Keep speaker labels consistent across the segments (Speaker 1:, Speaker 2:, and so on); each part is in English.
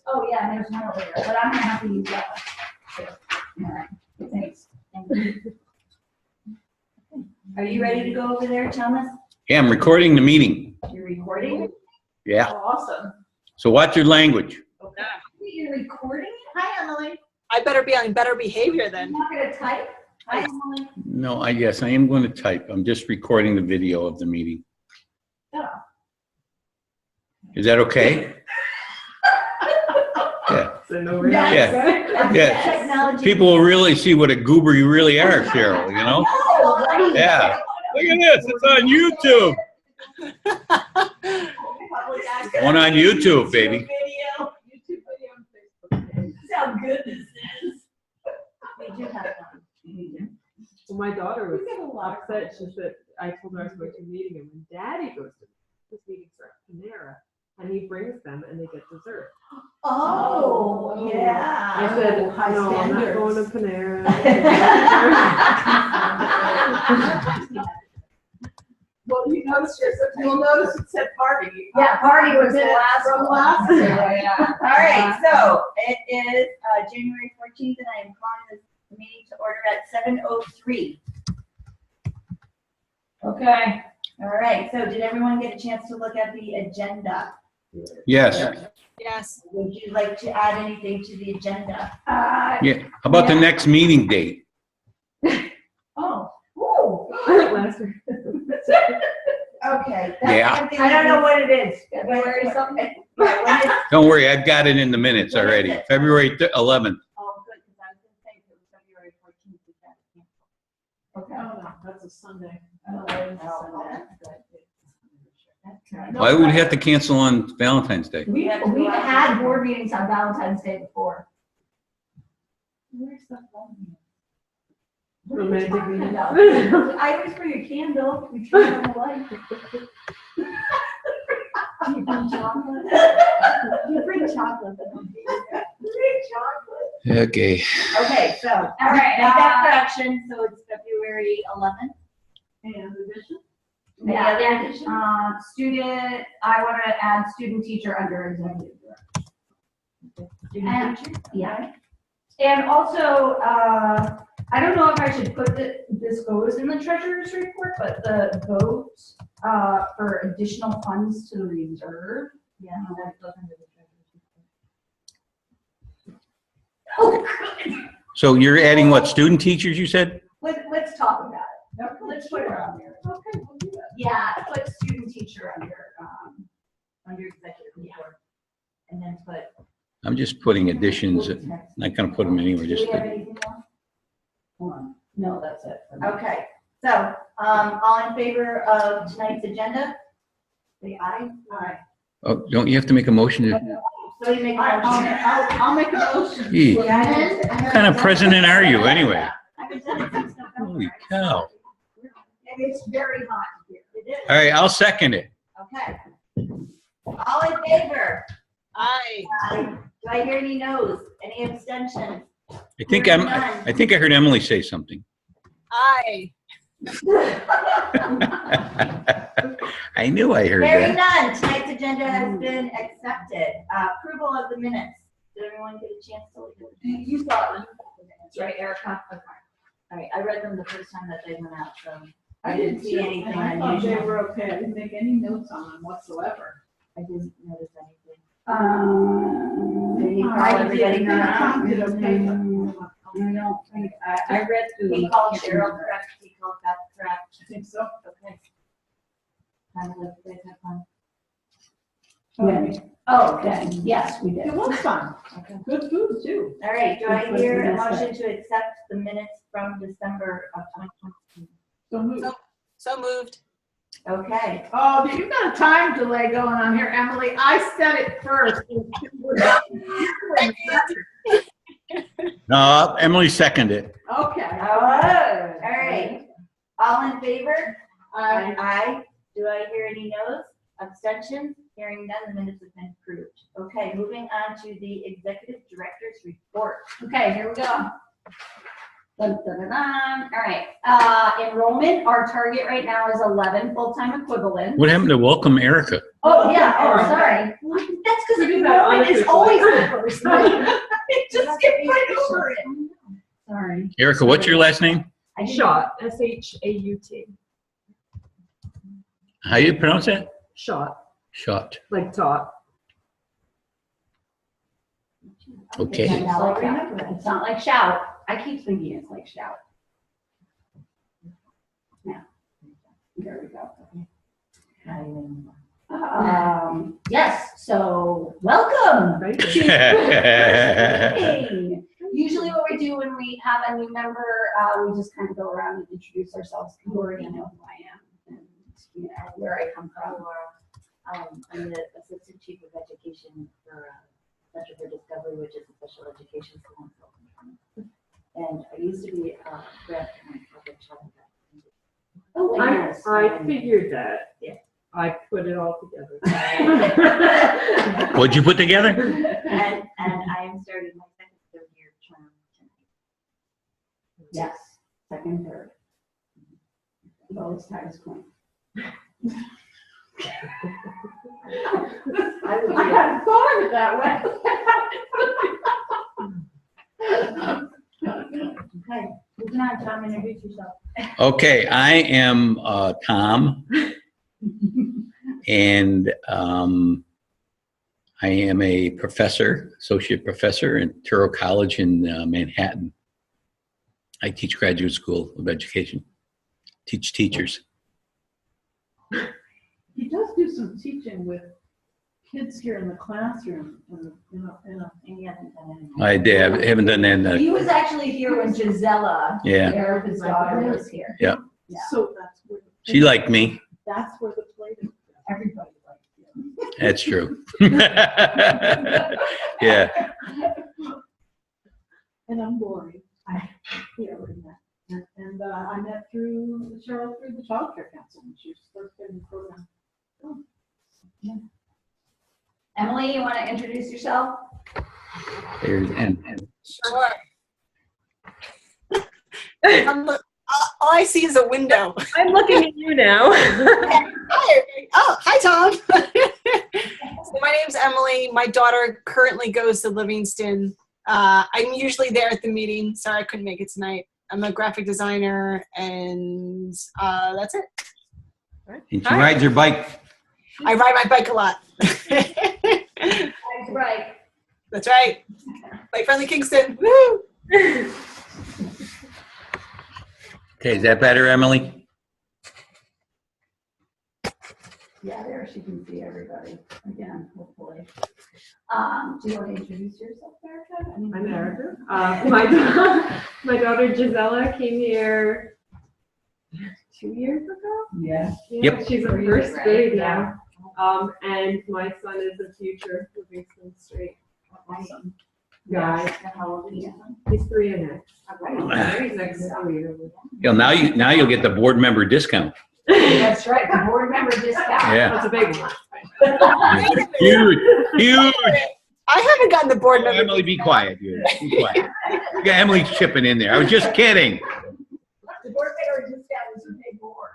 Speaker 1: Oh, yeah, and there's one over there, but I'm gonna have to use that one. All right, thanks. Thank you. Are you ready to go over there, Thomas?
Speaker 2: Yeah, I'm recording the meeting.
Speaker 1: You're recording?
Speaker 2: Yeah.
Speaker 1: Oh, awesome.
Speaker 2: So watch your language.
Speaker 1: Okay. You're recording it? Hi, Emily.
Speaker 3: I better be on better behavior then.
Speaker 1: You're not gonna type? Hi, Emily.
Speaker 2: No, yes, I am going to type. I'm just recording the video of the meeting.
Speaker 1: Oh.
Speaker 2: Is that okay? Yeah.
Speaker 1: Yes.
Speaker 2: Yeah.
Speaker 1: Technology.
Speaker 2: People will really see what a goober you really are, Cheryl, you know? Yeah. Look at this. It's on YouTube. One on YouTube, baby.
Speaker 1: YouTube video on Facebook. This is how good this is. We do have fun.
Speaker 4: Well, my daughter was upset. She said, I told her I was going to a meeting, and when Daddy goes to his meetings are at Panera, and he brings them and they get dessert.
Speaker 1: Oh, yeah.
Speaker 4: I said,
Speaker 1: High
Speaker 4: no, I'm not
Speaker 1: standards.
Speaker 4: going to Panera.
Speaker 5: Well, you notice you'll notice it said party.
Speaker 1: Yeah, party was the last
Speaker 5: From
Speaker 1: one.
Speaker 5: last year, yeah.
Speaker 1: All right, so it is January 14th, and I am calling this meeting to order at 7:03.
Speaker 5: Okay.
Speaker 1: All right, so did everyone get a chance to look at the agenda?
Speaker 2: Yes.
Speaker 3: Yes.
Speaker 1: Would you like to add anything to the agenda?
Speaker 2: Yeah. How about the next meeting date?
Speaker 1: Oh, ooh.
Speaker 4: Last year.
Speaker 1: Okay.
Speaker 2: Yeah.
Speaker 1: I don't know what it is. February something? Yeah, when is-
Speaker 2: Don't worry, I've got it in the minutes already. February 11th.
Speaker 1: Oh, good, because I was going to say it was February 14th. we got it canceled. Okay.
Speaker 5: Oh, no, that's a Sunday.
Speaker 1: Oh, that's good. That's right.
Speaker 2: Why would we have to cancel on Valentine's Day?
Speaker 1: We've had board meetings on Valentine's Day before. Where's the phone? What are you
Speaker 4: Romantic
Speaker 1: talking
Speaker 4: meeting.
Speaker 1: about? I always bring a candle, we turn on the light. You bring chocolate? You bring chocolate. Bring chocolate.
Speaker 2: Okay.
Speaker 1: Okay, so, all right, make that correction, so it's February 11th.
Speaker 5: And addition?
Speaker 1: Any other additions?
Speaker 6: Student, I want to add student teacher under executive director.
Speaker 1: Student teacher?
Speaker 6: Yeah. And also, I don't know if I should put this goes in the treasurer's report, but the vote for additional funds to the reserve.
Speaker 1: Yeah, that goes under the treasurer's report. Oh, good.
Speaker 2: So you're adding what, student teachers, you said?
Speaker 1: Let's talk about it. Let's put it on there.
Speaker 5: Okay, we'll do that.
Speaker 6: Yeah, put student teacher
Speaker 1: Under executive report. And then put.
Speaker 2: I'm just putting additions, not gonna put them anywhere,
Speaker 1: Do
Speaker 2: just,
Speaker 1: we have anything else?
Speaker 6: Hold on. No, that's it. for me.
Speaker 1: Okay, so, all in favor of tonight's agenda? Say aye. Aye.
Speaker 2: oh, don't you have to make a motion to,
Speaker 1: So you make a motion.
Speaker 5: I'll make a motion.
Speaker 2: gee, what
Speaker 1: What
Speaker 2: kind of president are you anyway?
Speaker 1: I haven't done it since November.
Speaker 2: Holy cow.
Speaker 1: And it's very hot here. It is.
Speaker 2: All right, I'll second it.
Speaker 1: Okay. All in favor?
Speaker 3: Aye.
Speaker 1: Aye. Do I hear any no's? Any abstentions?
Speaker 2: I think I heard Emily say something.
Speaker 3: Aye.
Speaker 2: I knew I heard
Speaker 1: Hearing
Speaker 2: that.
Speaker 1: none, tonight's agenda has been accepted. Approval of the minutes. Did everyone get a chance to look at the minutes?
Speaker 5: You thought,
Speaker 1: That's right, Erica? Okay. All right, I read them the first time that they went out, so I didn't see anything
Speaker 5: and I thought they
Speaker 1: unusual.
Speaker 5: were okay. I didn't make any notes on them whatsoever.
Speaker 1: I didn't notice anything.
Speaker 6: Um,
Speaker 1: Did he call
Speaker 5: I
Speaker 1: everybody
Speaker 5: did,
Speaker 1: correct?
Speaker 5: Tom did okay.
Speaker 6: I don't think, I read through them.
Speaker 1: He called Cheryl correct, he called Beth correct.
Speaker 5: I think so.
Speaker 1: Okay. Kind of like you guys have fun.
Speaker 6: Yeah. Oh, okay, yes, we did.
Speaker 5: It was fun.
Speaker 1: Okay.
Speaker 5: Good food too.
Speaker 1: All right, do I hear a motion to accept the minutes from December of 2022?
Speaker 5: So moved.
Speaker 3: So moved.
Speaker 1: Okay.
Speaker 5: Oh, you got a time delay going on here, Emily. I said it first.
Speaker 2: No, Emily seconded it.
Speaker 5: Okay.
Speaker 1: All right. All in favor?
Speaker 5: Aye.
Speaker 1: Aye. Do I hear any no's? Abstentions? Hearing none, the minutes have been approved. Okay, moving on to the executive director's report.
Speaker 6: Okay, here we go. Dun, dun, dun, dun. All right, enrollment, our target right now is 11 full-time equivalents.
Speaker 2: What happened to welcome Erica?
Speaker 6: Oh, yeah, oh, sorry. It's always the first name. Just skip right over it. Sorry.
Speaker 2: Erica, what's your last name?
Speaker 1: I didn't-
Speaker 4: Shot, S-H-A-U-T.
Speaker 2: How you pronounce that?
Speaker 4: Shot,
Speaker 2: Shot.
Speaker 4: like tot.
Speaker 2: Okay.
Speaker 1: It's not like- it's not like shout. I keep thinking it's like shout. Yeah. There we go. Yes, so welcome.
Speaker 4: Right?
Speaker 1: to the meeting. Usually what we do when we have a new member, we just kind of go around and introduce ourselves. You already know who I am and, you know, where I come from.
Speaker 7: I'm the Assistant Chief of Education for Center for Discovery, which is a special education school in Silverton. And I used to be a rep in public child.
Speaker 1: Oh, yes.
Speaker 4: I figured that.
Speaker 7: Yeah.
Speaker 4: I put it all together.
Speaker 2: What'd you put together?
Speaker 7: And I am starting my second, third year term tonight.
Speaker 1: Yes, second, third. Lowest, highest point. I hadn't thought of it that way. Okay, moving on, Tom, introduce yourself.
Speaker 2: Okay, I am Tom, and I am a professor, associate professor at Touro College in Manhattan. I teach graduate school of education, teach teachers.
Speaker 5: He does do some teaching with kids here in the classroom,
Speaker 7: And you haven't done anything.
Speaker 2: I did. I haven't done that in
Speaker 1: He was actually here when Gisela,
Speaker 2: Yeah.
Speaker 1: Erica's daughter, was here. Yeah.
Speaker 5: so that's where.
Speaker 2: She liked me.
Speaker 5: That's where the plate is.
Speaker 1: Everybody likes you.
Speaker 2: That's true. Yeah.
Speaker 5: And I'm boring. Yeah, we're not. And I met Cheryl through the Child Care Council when she was first in the program.
Speaker 1: Emily, you want to introduce yourself?
Speaker 2: There's and
Speaker 3: Sure. All I see is a window.
Speaker 4: I'm looking at you now.
Speaker 3: Hi. Oh, hi, Tom. So my name's Emily. My daughter currently goes to Livingston. I'm usually there at the meeting. Sorry I couldn't make it tonight. I'm a graphic designer, and that's it.
Speaker 2: she rides her bike.
Speaker 3: I ride my bike a lot.
Speaker 1: Right.
Speaker 3: That's right. Bike friendly Kingston. Woo!
Speaker 2: Okay, is that better, Emily?
Speaker 1: Yeah, there she can see everybody again, hopefully. Do you want to introduce yourself, Erica?
Speaker 4: I'm Erica. My daughter Gisela came here 2 years ago.
Speaker 1: Yeah.
Speaker 4: Yeah, she's in first
Speaker 1: Right,
Speaker 4: grade
Speaker 1: yeah.
Speaker 4: now. And my son is a future Livingston Street
Speaker 1: Awesome.
Speaker 4: guy.
Speaker 1: How old are you?
Speaker 4: He's 3 and next.
Speaker 1: Okay.
Speaker 4: Next school year.
Speaker 2: Now you'll get the board member discount.
Speaker 1: That's right, the board member discount.
Speaker 2: Yeah.
Speaker 4: That's a big one.
Speaker 2: Huge, huge.
Speaker 3: I haven't gotten the board member.
Speaker 2: Emily, be quiet, dude. Be quiet. Yeah, Emily's chipping in there. I was just kidding.
Speaker 1: The board member discount is a big board.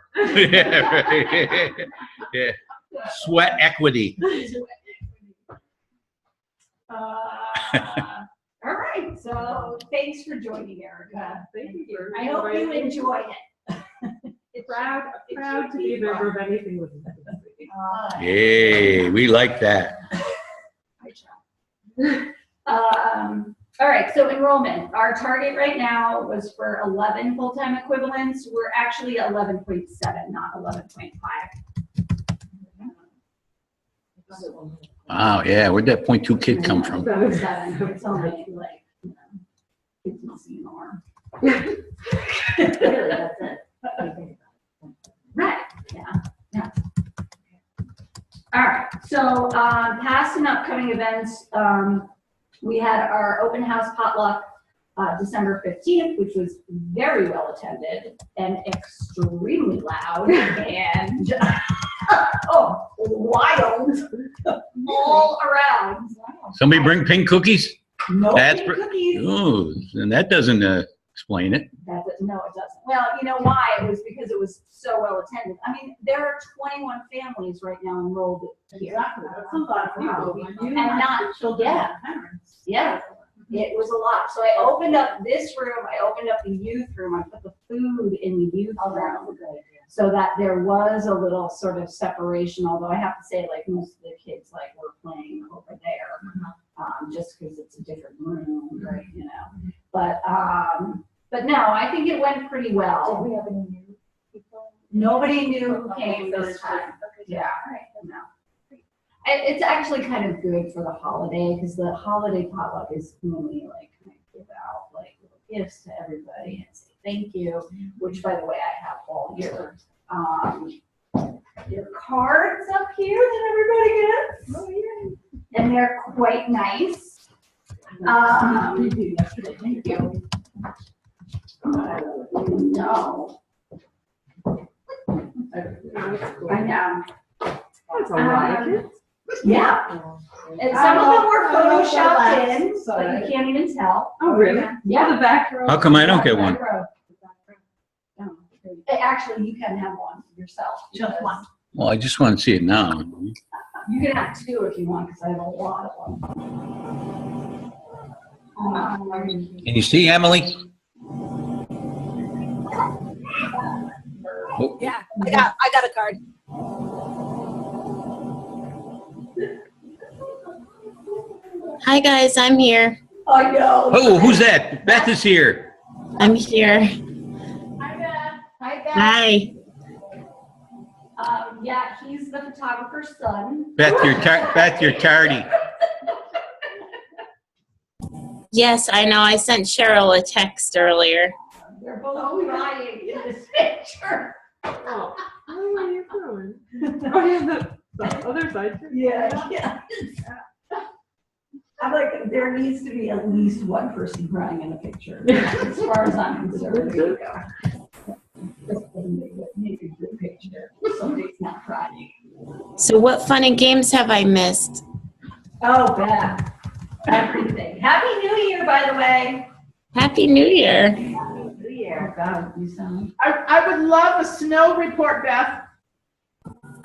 Speaker 2: Yeah, right. Yeah. Sweat equity.
Speaker 1: All right, so thanks for joining, Erica.
Speaker 4: Thank you for
Speaker 1: I hope you
Speaker 4: inviting me.
Speaker 1: enjoyed it.
Speaker 4: Proud to be a member of anything with
Speaker 2: Yay, we like that.
Speaker 1: All right, so enrollment, our target right now was for 11 full-time equivalents. We're actually 11.7, not 11.5.
Speaker 2: Wow, yeah, where'd that .2 kid come from?
Speaker 1: 7, it's only like, you know, kids missing more.
Speaker 7: Really, that's it.
Speaker 1: Right, yeah. All right, so past and upcoming events, we had our open house potluck December 15th, which was very well attended and extremely loud and wild all around.
Speaker 2: Somebody bring pink cookies?
Speaker 1: No
Speaker 2: That's
Speaker 1: pink cookies.
Speaker 2: Ooh, and that doesn't explain it.
Speaker 1: No, it doesn't. Well, you know why? It was because it was so well attended. I mean, there are 21 families right now enrolled here.
Speaker 5: Exactly, that's a lot of people. When you
Speaker 1: And
Speaker 5: have
Speaker 1: not-
Speaker 5: the children
Speaker 1: yeah.
Speaker 5: and parents.
Speaker 1: Yeah, it was a lot. So I opened up this room, I opened up the youth room, I put the food in the youth room. So that there was a little sort of separation, although I have to say, like, most of the kids, like, were playing over there. Just because it's a different room, right, you know. But no, I think it went pretty
Speaker 7: Did
Speaker 1: well.
Speaker 7: we have any new people?
Speaker 1: Nobody knew who came this time. Yeah, no. It's actually kind of good for the holiday, because the holiday potluck is when we like kind of give out like little gifts to everybody and say thank you, which by the way, I have all your cards up here that everybody gets. Oh, yeah. And they're quite nice.
Speaker 5: We did yesterday, thank you.
Speaker 1: No, I know.
Speaker 4: That's a lot of kids.
Speaker 1: Yeah, and some of them were photoshopped in, but
Speaker 5: Sorry.
Speaker 1: you can't even tell.
Speaker 4: Oh, really?
Speaker 1: Yeah.
Speaker 4: The back row.
Speaker 2: How come I don't get one?
Speaker 1: Actually, you can have one yourself.
Speaker 5: Just one.
Speaker 2: Well, I just want to see it now.
Speaker 1: You can have two if you want, because I have a lot of them.
Speaker 2: Can you see, Emily? Oh,
Speaker 3: Yeah, I got a card.
Speaker 8: Hi guys, I'm here.
Speaker 1: I know.
Speaker 2: oh, who's that? Beth is here.
Speaker 8: I'm here.
Speaker 1: Hi, Beth. Hi, Beth.
Speaker 8: Hi.
Speaker 1: Yeah, he's the photographer's son.
Speaker 2: Beth, you're tardy.
Speaker 8: Yes, I know. I sent Cheryl a text earlier.
Speaker 1: They're both crying in this picture.
Speaker 4: Oh, where are you going? Oh, yeah, the other side. too.
Speaker 1: Yeah. I'm like, there needs to be at least one person crying in a picture, as far as I'm concerned. There you go. Just make a good picture. Somebody's not crying.
Speaker 8: So what fun and games have I missed?
Speaker 1: Oh, Beth. Everything. Happy New Year, by the way.
Speaker 8: Happy New Year.
Speaker 1: Oh, God, you sound.
Speaker 5: I would love a snow report, Beth.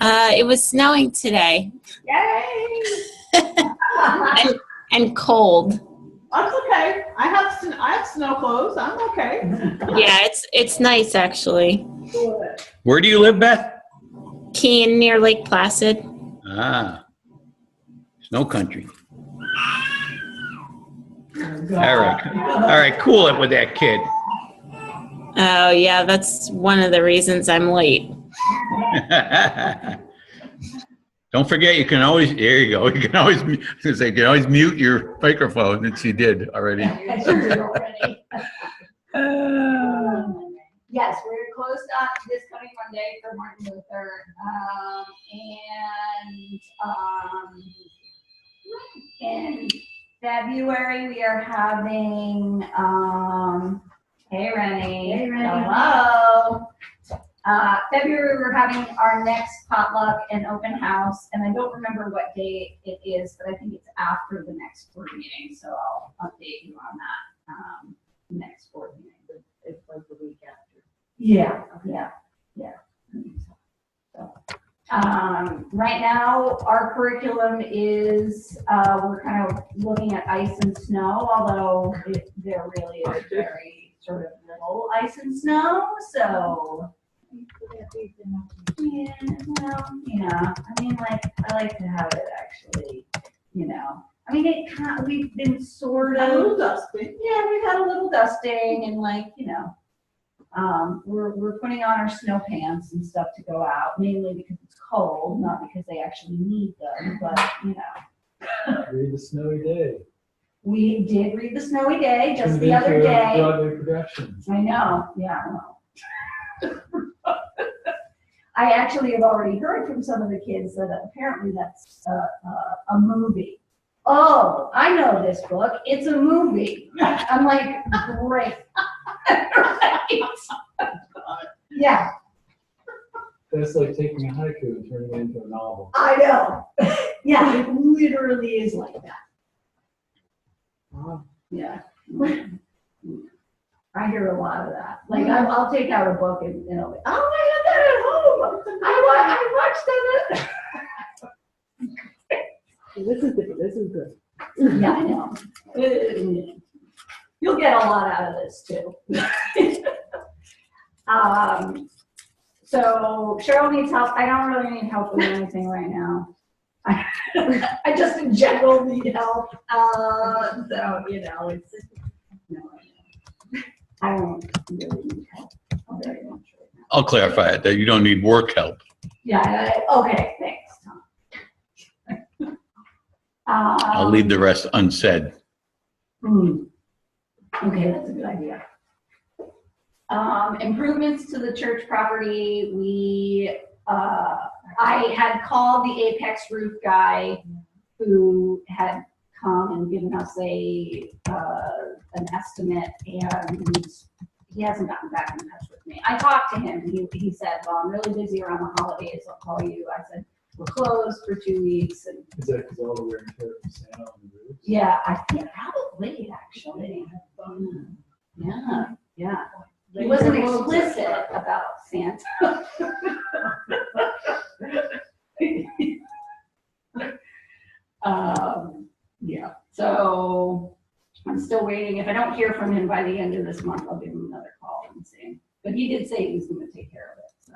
Speaker 8: It was snowing today
Speaker 5: Yay!
Speaker 8: and cold.
Speaker 5: That's okay. I have snow clothes. I'm okay.
Speaker 8: Yeah, it's nice actually.
Speaker 2: Where do you live, Beth?
Speaker 8: Keene near Lake Placid.
Speaker 2: Ah, snow country. All right, cool it with that kid.
Speaker 8: Oh yeah, that's one of the reasons I'm late.
Speaker 2: Don't forget, you can always, there you go. You can always, I was gonna say, you can always mute your microphone, and she did already.
Speaker 1: Yes, we're closed up this coming Monday for Martin Luther. In February, we are having, hey Rennie.
Speaker 6: Hey, Rennie.
Speaker 1: Hello. February, we're having our next potluck and open house, and I don't remember what day it is, but I think it's after the next board meeting, so I'll update you on that, next board meeting.
Speaker 7: It's like the week after.
Speaker 1: Yeah. So, right now, our curriculum is, we're kind of looking at ice and snow, although there really is very sort of little ice and snow, so. Yeah, well, I mean, like, I like to have it actually, I mean, we've been sort
Speaker 5: A little
Speaker 1: of,
Speaker 5: dusty.
Speaker 1: yeah, we've had a little dusting and like, we're putting on our snow pants and stuff to go out, mainly because it's cold, not because they actually need them, but,
Speaker 9: Read the snowy day.
Speaker 1: we did read the Snowy Day just the other
Speaker 9: Convince
Speaker 1: day.
Speaker 9: Broadway productions.
Speaker 1: I know, yeah, well. I actually have already heard from some of the kids that apparently that's a movie. Oh, I know this book. It's a movie. I'm like, great. Yeah,
Speaker 9: That's like taking a haiku and turning it into a novel.
Speaker 1: I know. Yeah, it literally is like that.
Speaker 9: Wow.
Speaker 1: Yeah.
Speaker 6: I hear a lot of that. Like, I'll take out a book and I'll be, oh, I had that at home. I watched that.
Speaker 4: This is different. This is good.
Speaker 6: Yeah, I know. You'll get a lot out of this too. So Cheryl needs help. I don't really need help with anything right now. I just in general need help. So, you know, it's just, no, I don't really need help very much right now.
Speaker 2: I'll clarify it, that you don't need work help.
Speaker 6: Yeah, okay, thanks, Tom.
Speaker 2: I'll leave the rest unsaid.
Speaker 6: Okay, that's a good idea. Improvements to the church property, I had called the Apex roof guy who had come and given us an estimate, and he hasn't gotten back in touch with me. I talked to him, and he said, well, I'm really busy around the holidays, I'll call you. I said, we're closed for 2 weeks. And
Speaker 9: Is that because all the wear and tear from Santa on the roofs?
Speaker 6: yeah, I think probably actually. Yeah. He wasn't explicit about Santa. Yeah, so I'm still waiting. If I don't hear from him by the end of this month, I'll give him another call and see. But he did say he was going to take care of it. So,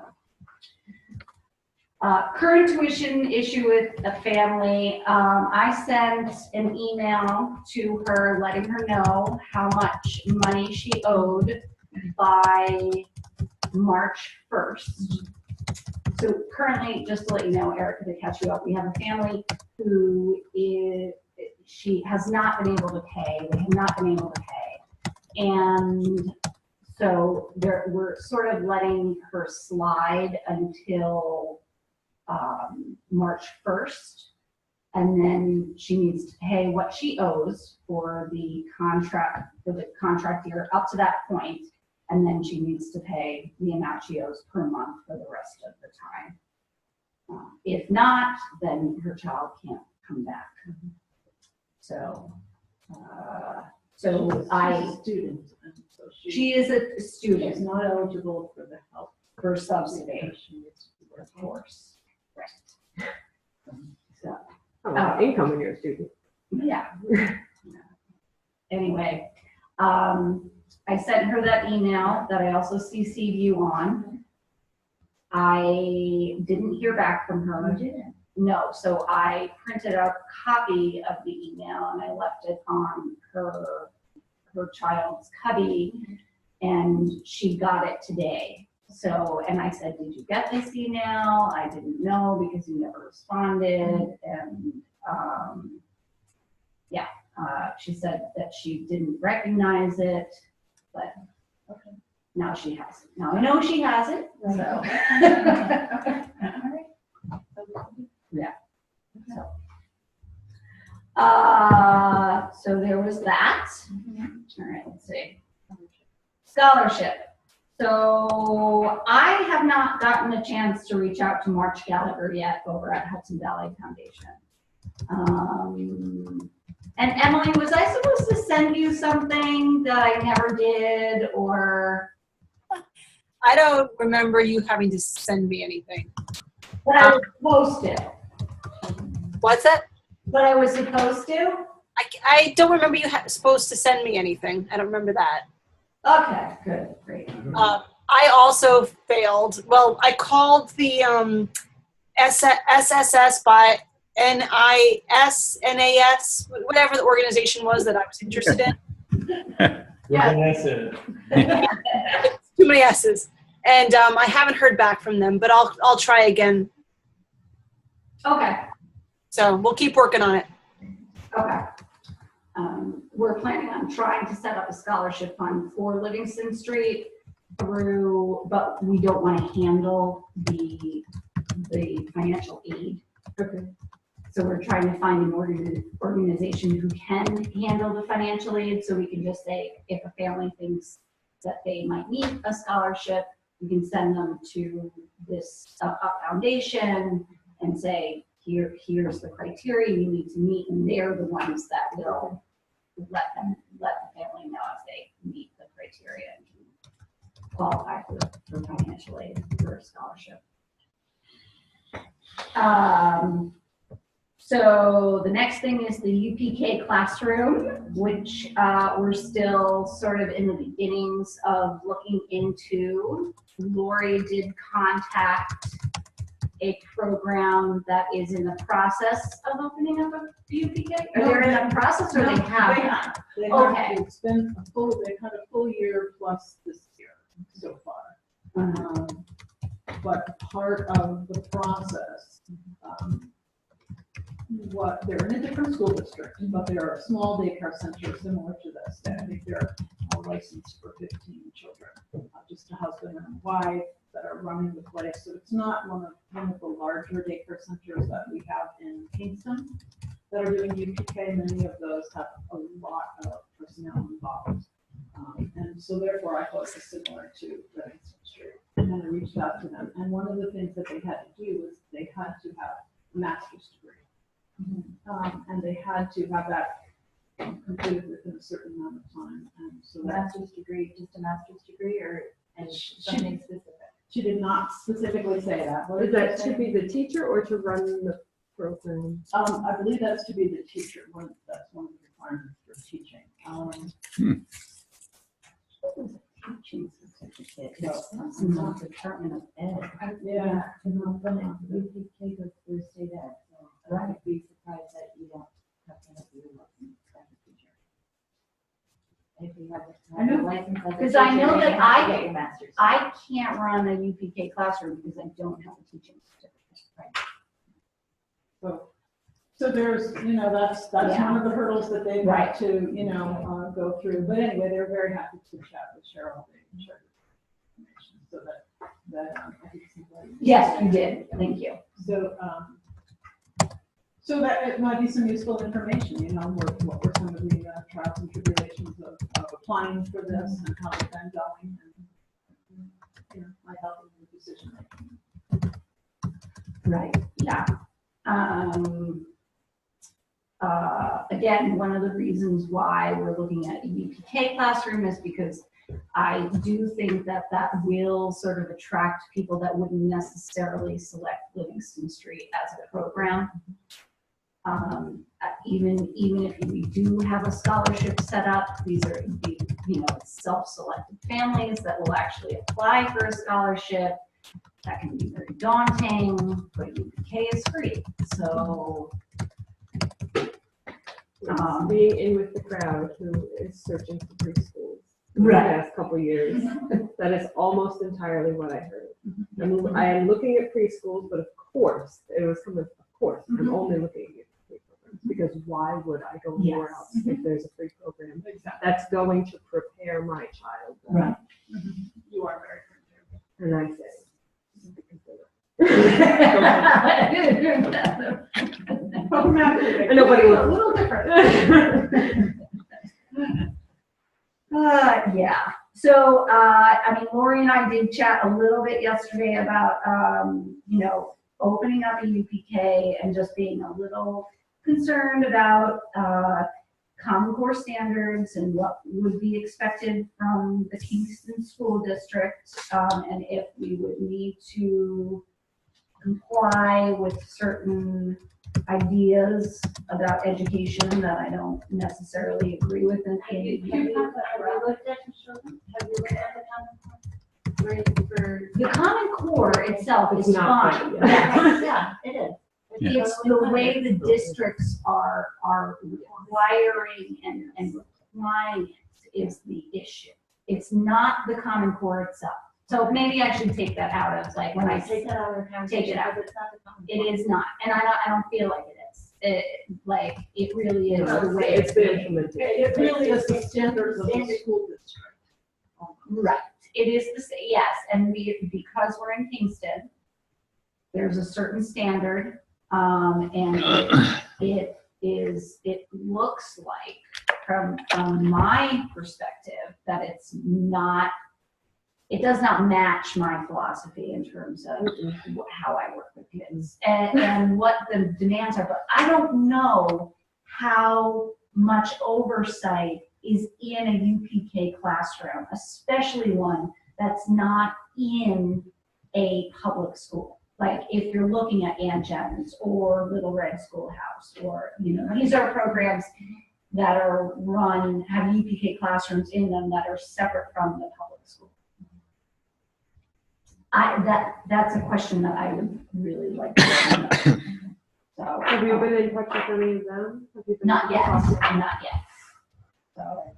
Speaker 6: current tuition issue with a family. I sent an email to her letting her know how much money she owed by March 1st. So currently, just to let you know, Erica, to catch you up, we have a family who she has not been able to pay. They have not been able to pay. And so we're sort of letting her slide until March 1st. And then she needs to pay what she owes for the contract year up to that point. And then she needs to pay the amount she owes per month for the rest of the time. If not, then her child can't come back. So,
Speaker 5: Student. So
Speaker 6: she is a student.
Speaker 5: she's not eligible for the help.
Speaker 6: For subsidy,
Speaker 5: She needs to work.
Speaker 6: of course. Right. So,
Speaker 4: Oh, income when you're a student.
Speaker 6: yeah. Anyway, I sent her that email that I also CC'd you on. I didn't hear back from her.
Speaker 7: You didn't.
Speaker 6: No, so I printed out a copy of the email and I left it on her child's cubby, and she got it today. So, and I said, did you get this email? I didn't know because you never responded. And she said that she didn't recognize it, but okay. Now she has it. Now I know she has it. So. Yeah. So there was that. All right, let's see. Scholarship. So I have not gotten a chance to reach out to March Gallagher yet over at Hudson Valley Foundation. And Emily, was I supposed to send you something that I never did, or?
Speaker 3: I don't remember you having to send me anything.
Speaker 6: But I was supposed to.
Speaker 3: What's that?
Speaker 6: But I was supposed to?
Speaker 3: I don't remember you supposed to send me anything. I don't remember that.
Speaker 6: Okay, good, great.
Speaker 3: I also failed. Well, I called the SSS by NIS, whatever the organization was that I was interested in.
Speaker 9: Yeah. That's it.
Speaker 3: Too many S's. And I haven't heard back from them, but I'll try again.
Speaker 6: Okay.
Speaker 3: So we'll keep working on it.
Speaker 6: Okay. We're planning on trying to set up a scholarship fund for Livingston Street but we don't want to handle the financial aid.
Speaker 4: Okay.
Speaker 6: So we're trying to find an organization who can handle the financial aid, so we can just say, if a family thinks that they might need a scholarship, we can send them to this foundation and say, here's the criteria you need to meet, and they're the ones that will let the family know if they meet the criteria.
Speaker 1: criteria and can qualify for financial aid for a scholarship. So the next thing is the UPK classroom, which we're still sort of in the beginnings of looking into. Lori did contact a program that is in the process of opening up a UPK. Are they in the process or
Speaker 5: No,
Speaker 1: they have?
Speaker 5: They have.
Speaker 1: Okay.
Speaker 5: It's been they've had a full year plus this year so far. But part of the process, they're in a different school district, but they're a small daycare center similar to this. I think they're licensed for 15 children, just a husband and a wife that are running the place. So it's not one of the larger daycare centers that we have in Kingston that are doing UPK. Many of those have a lot of personnel involved. And so therefore I thought it was similar to Livingston Street. And then I reached out to them. And one of the things that they had to do was they had to have a master's degree. And they had to have that completed within a certain amount of time. And so
Speaker 7: Master's degree, just a master's degree, or and something specific?
Speaker 5: she did not specifically say that. What
Speaker 4: Is
Speaker 5: did
Speaker 4: that
Speaker 5: she say?
Speaker 4: to be the teacher or to run the program?
Speaker 5: I believe that's to be the teacher. That's one of the requirements for teaching.
Speaker 7: Teaching certificate.
Speaker 5: No,
Speaker 7: It's not Department of Ed.
Speaker 5: Yeah.
Speaker 7: And UPK goes through state ed, so I would be surprised that you don't have to have your license as a teacher. If you have
Speaker 1: I know,
Speaker 7: a license as a
Speaker 1: because I
Speaker 7: teacher,
Speaker 1: know
Speaker 7: then
Speaker 1: that
Speaker 7: you have to
Speaker 1: I-
Speaker 7: get your master's.
Speaker 1: I can't run a UPK classroom because I don't have a teaching certificate.
Speaker 5: So there's, that's
Speaker 1: Yeah.
Speaker 5: one of the hurdles that they've
Speaker 1: Right.
Speaker 5: got to, go through. But anyway, they're very happy to chat with Cheryl. They can share information so that I think it's important.
Speaker 1: Yes, you did. Thank you.
Speaker 5: So that it might be some useful information, what were some of the trials and tribulations of applying for this and how it's been going, and might help in the decision making.
Speaker 1: Right. Yeah. Again, one of the reasons why we're looking at a UPK classroom is because I do think that will sort of attract people that wouldn't necessarily select Livingston Street as a program. Even if we do have a scholarship set up, these are, self-selected families that will actually apply for a scholarship. That can be very daunting, but UPK is free. So,
Speaker 4: Being in with the crowd who is searching for preschools.
Speaker 1: Right.
Speaker 4: The last couple of years, that is almost entirely what I heard. I mean, I am looking at preschools, but of course, it was coming, of course, I'm only looking at free programs, because why would I go anywhere else if there's a free program that's going to prepare my child?
Speaker 1: right.
Speaker 5: You are very prepared.
Speaker 4: And I say,
Speaker 5: Programmatic.
Speaker 4: And nobody
Speaker 5: a
Speaker 4: will.
Speaker 5: little different.
Speaker 1: Yeah. So, Lori and I did chat a little bit yesterday about, opening up a UPK and just being a little concerned about Common Core standards and what would be expected from the Kingston School District, and if we would need to comply with certain ideas about education that I don't necessarily agree with.
Speaker 7: Have you looked at the children? Have you looked at the Common Core?
Speaker 1: The Common Core itself is
Speaker 4: It's not
Speaker 1: fine.
Speaker 4: bad, yeah.
Speaker 7: Yeah, it is.
Speaker 2: Yeah.
Speaker 1: It's the way the districts are requiring and applying it is the issue. It's not the Common Core itself. So maybe I should take that out of like when I
Speaker 7: Take that out of the conversation.
Speaker 1: Take it out.
Speaker 7: because It's not the Common
Speaker 1: it
Speaker 7: Core.
Speaker 1: is not, and I don't feel like it is. It really is the way
Speaker 4: It's the implementation.
Speaker 5: It really is the standards of the school district.
Speaker 1: Right. It is yes, and because we're in Kingston, there's a certain standard, and it looks like from my perspective that it does not match my philosophy in terms of how I work with kids and what the demands are. But I don't know how much oversight
Speaker 6: is in a UPK classroom, especially one that's not in a public school. Like if you're looking at Aunt Jen's or Little Red Schoolhouse, or, you know, these are programs that are run, have UPK classrooms in them that are separate from the public school. That's a question that I would really like to know. So,
Speaker 4: Have you been in touch with any of them? Have you been
Speaker 6: not yet,
Speaker 4: talking?
Speaker 6: not yet. So,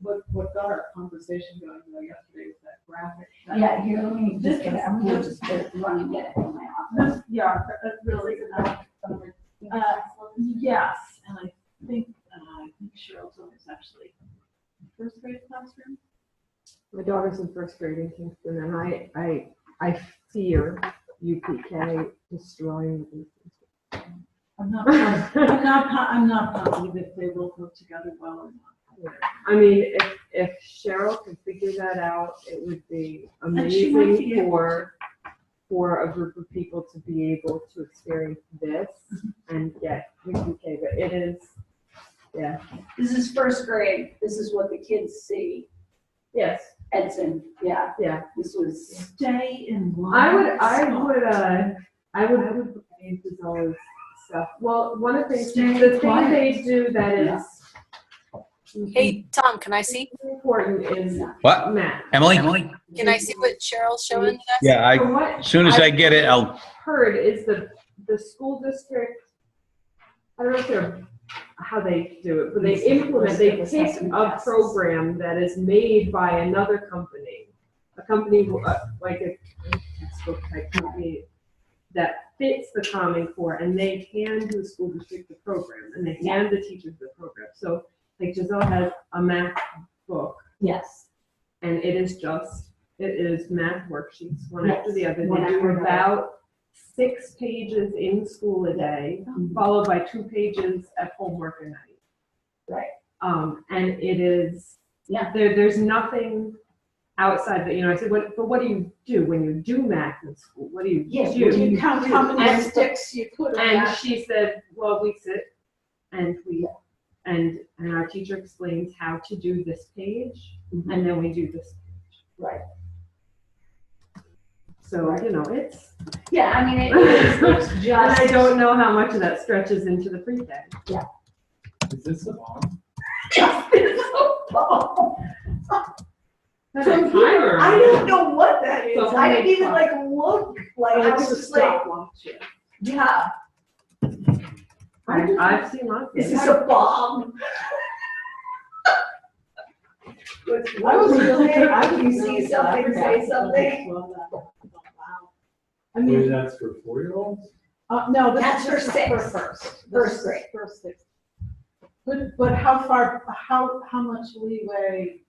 Speaker 5: What got our conversation going though yesterday was that graphic.
Speaker 6: yeah, here, let me just get it, I'm gonna just run and get it from my office.
Speaker 5: Yeah, really. Yes, and I think Cheryl's one is actually first grade classroom.
Speaker 4: My daughter's in first grade in Kingston, and I fear UPK destroying these.
Speaker 5: I'm not positive if they will go together well or not.
Speaker 4: I mean, if Cheryl could figure that out, it would be
Speaker 5: And she might
Speaker 4: amazing
Speaker 5: be able
Speaker 4: for a group of people to be able to experience this and get UPK. But it is, yeah.
Speaker 1: This is first grade. This is what the kids see.
Speaker 4: Yes.
Speaker 1: Edson, yeah,
Speaker 4: Yeah.
Speaker 1: this was.
Speaker 5: Stay in line.
Speaker 4: I would use Gisella's stuff. Well, one of the things,
Speaker 5: Stay
Speaker 4: the thing
Speaker 5: quiet.
Speaker 4: they do that is
Speaker 3: Hey, Tom, can I see?
Speaker 4: important is
Speaker 2: What?
Speaker 4: math.
Speaker 2: Emily?
Speaker 3: Can I see what Cheryl's showing us?
Speaker 2: Yeah,
Speaker 4: From what
Speaker 2: as soon as I get it, I'll,
Speaker 4: heard is the school district, I don't know if they're, how they do it, but they take a program that is made by another company, a company like a textbook type company that fits the Common Core, and they hand the school district the program, and they hand the teachers the program. So like Giselle has a math book,
Speaker 1: Yes.
Speaker 4: and it is math worksheets, one after the other.
Speaker 1: one
Speaker 4: They do
Speaker 1: after another.
Speaker 4: about 6 pages in school a day, followed by 2 pages at homework a night.
Speaker 1: Right.
Speaker 4: And it is,
Speaker 1: Yeah.
Speaker 4: there's nothing outside that, you know, I said, what do you do when you do math in school? What do you
Speaker 1: Yeah,
Speaker 4: do?
Speaker 5: You count how many
Speaker 4: And-
Speaker 5: sticks you put on
Speaker 4: And
Speaker 5: that.
Speaker 4: she said, well, we sit and and our teacher explains how to do this page, and then we do this page.
Speaker 1: Right.
Speaker 4: So, you know, it's,
Speaker 1: Yeah, I mean, it's
Speaker 4: and
Speaker 1: just.
Speaker 4: I don't know how much of that stretches into the pre-K.
Speaker 9: Is this a bomb?
Speaker 4: That's a timer.
Speaker 1: I don't know what that is.
Speaker 4: So
Speaker 1: I didn't even like look, like, I was just like,
Speaker 5: stopwatch.
Speaker 1: yeah,
Speaker 4: I've seen lots of
Speaker 1: is
Speaker 4: it.
Speaker 1: this a bomb?
Speaker 5: I was really,
Speaker 1: You see something, say something.
Speaker 5: Wow. I
Speaker 9: Maybe
Speaker 5: mean,
Speaker 9: that's for 4-year-olds?
Speaker 5: no,
Speaker 1: That's
Speaker 5: this
Speaker 1: for
Speaker 5: is
Speaker 1: six.
Speaker 5: first.
Speaker 1: First grade.
Speaker 5: First six. But how much leeway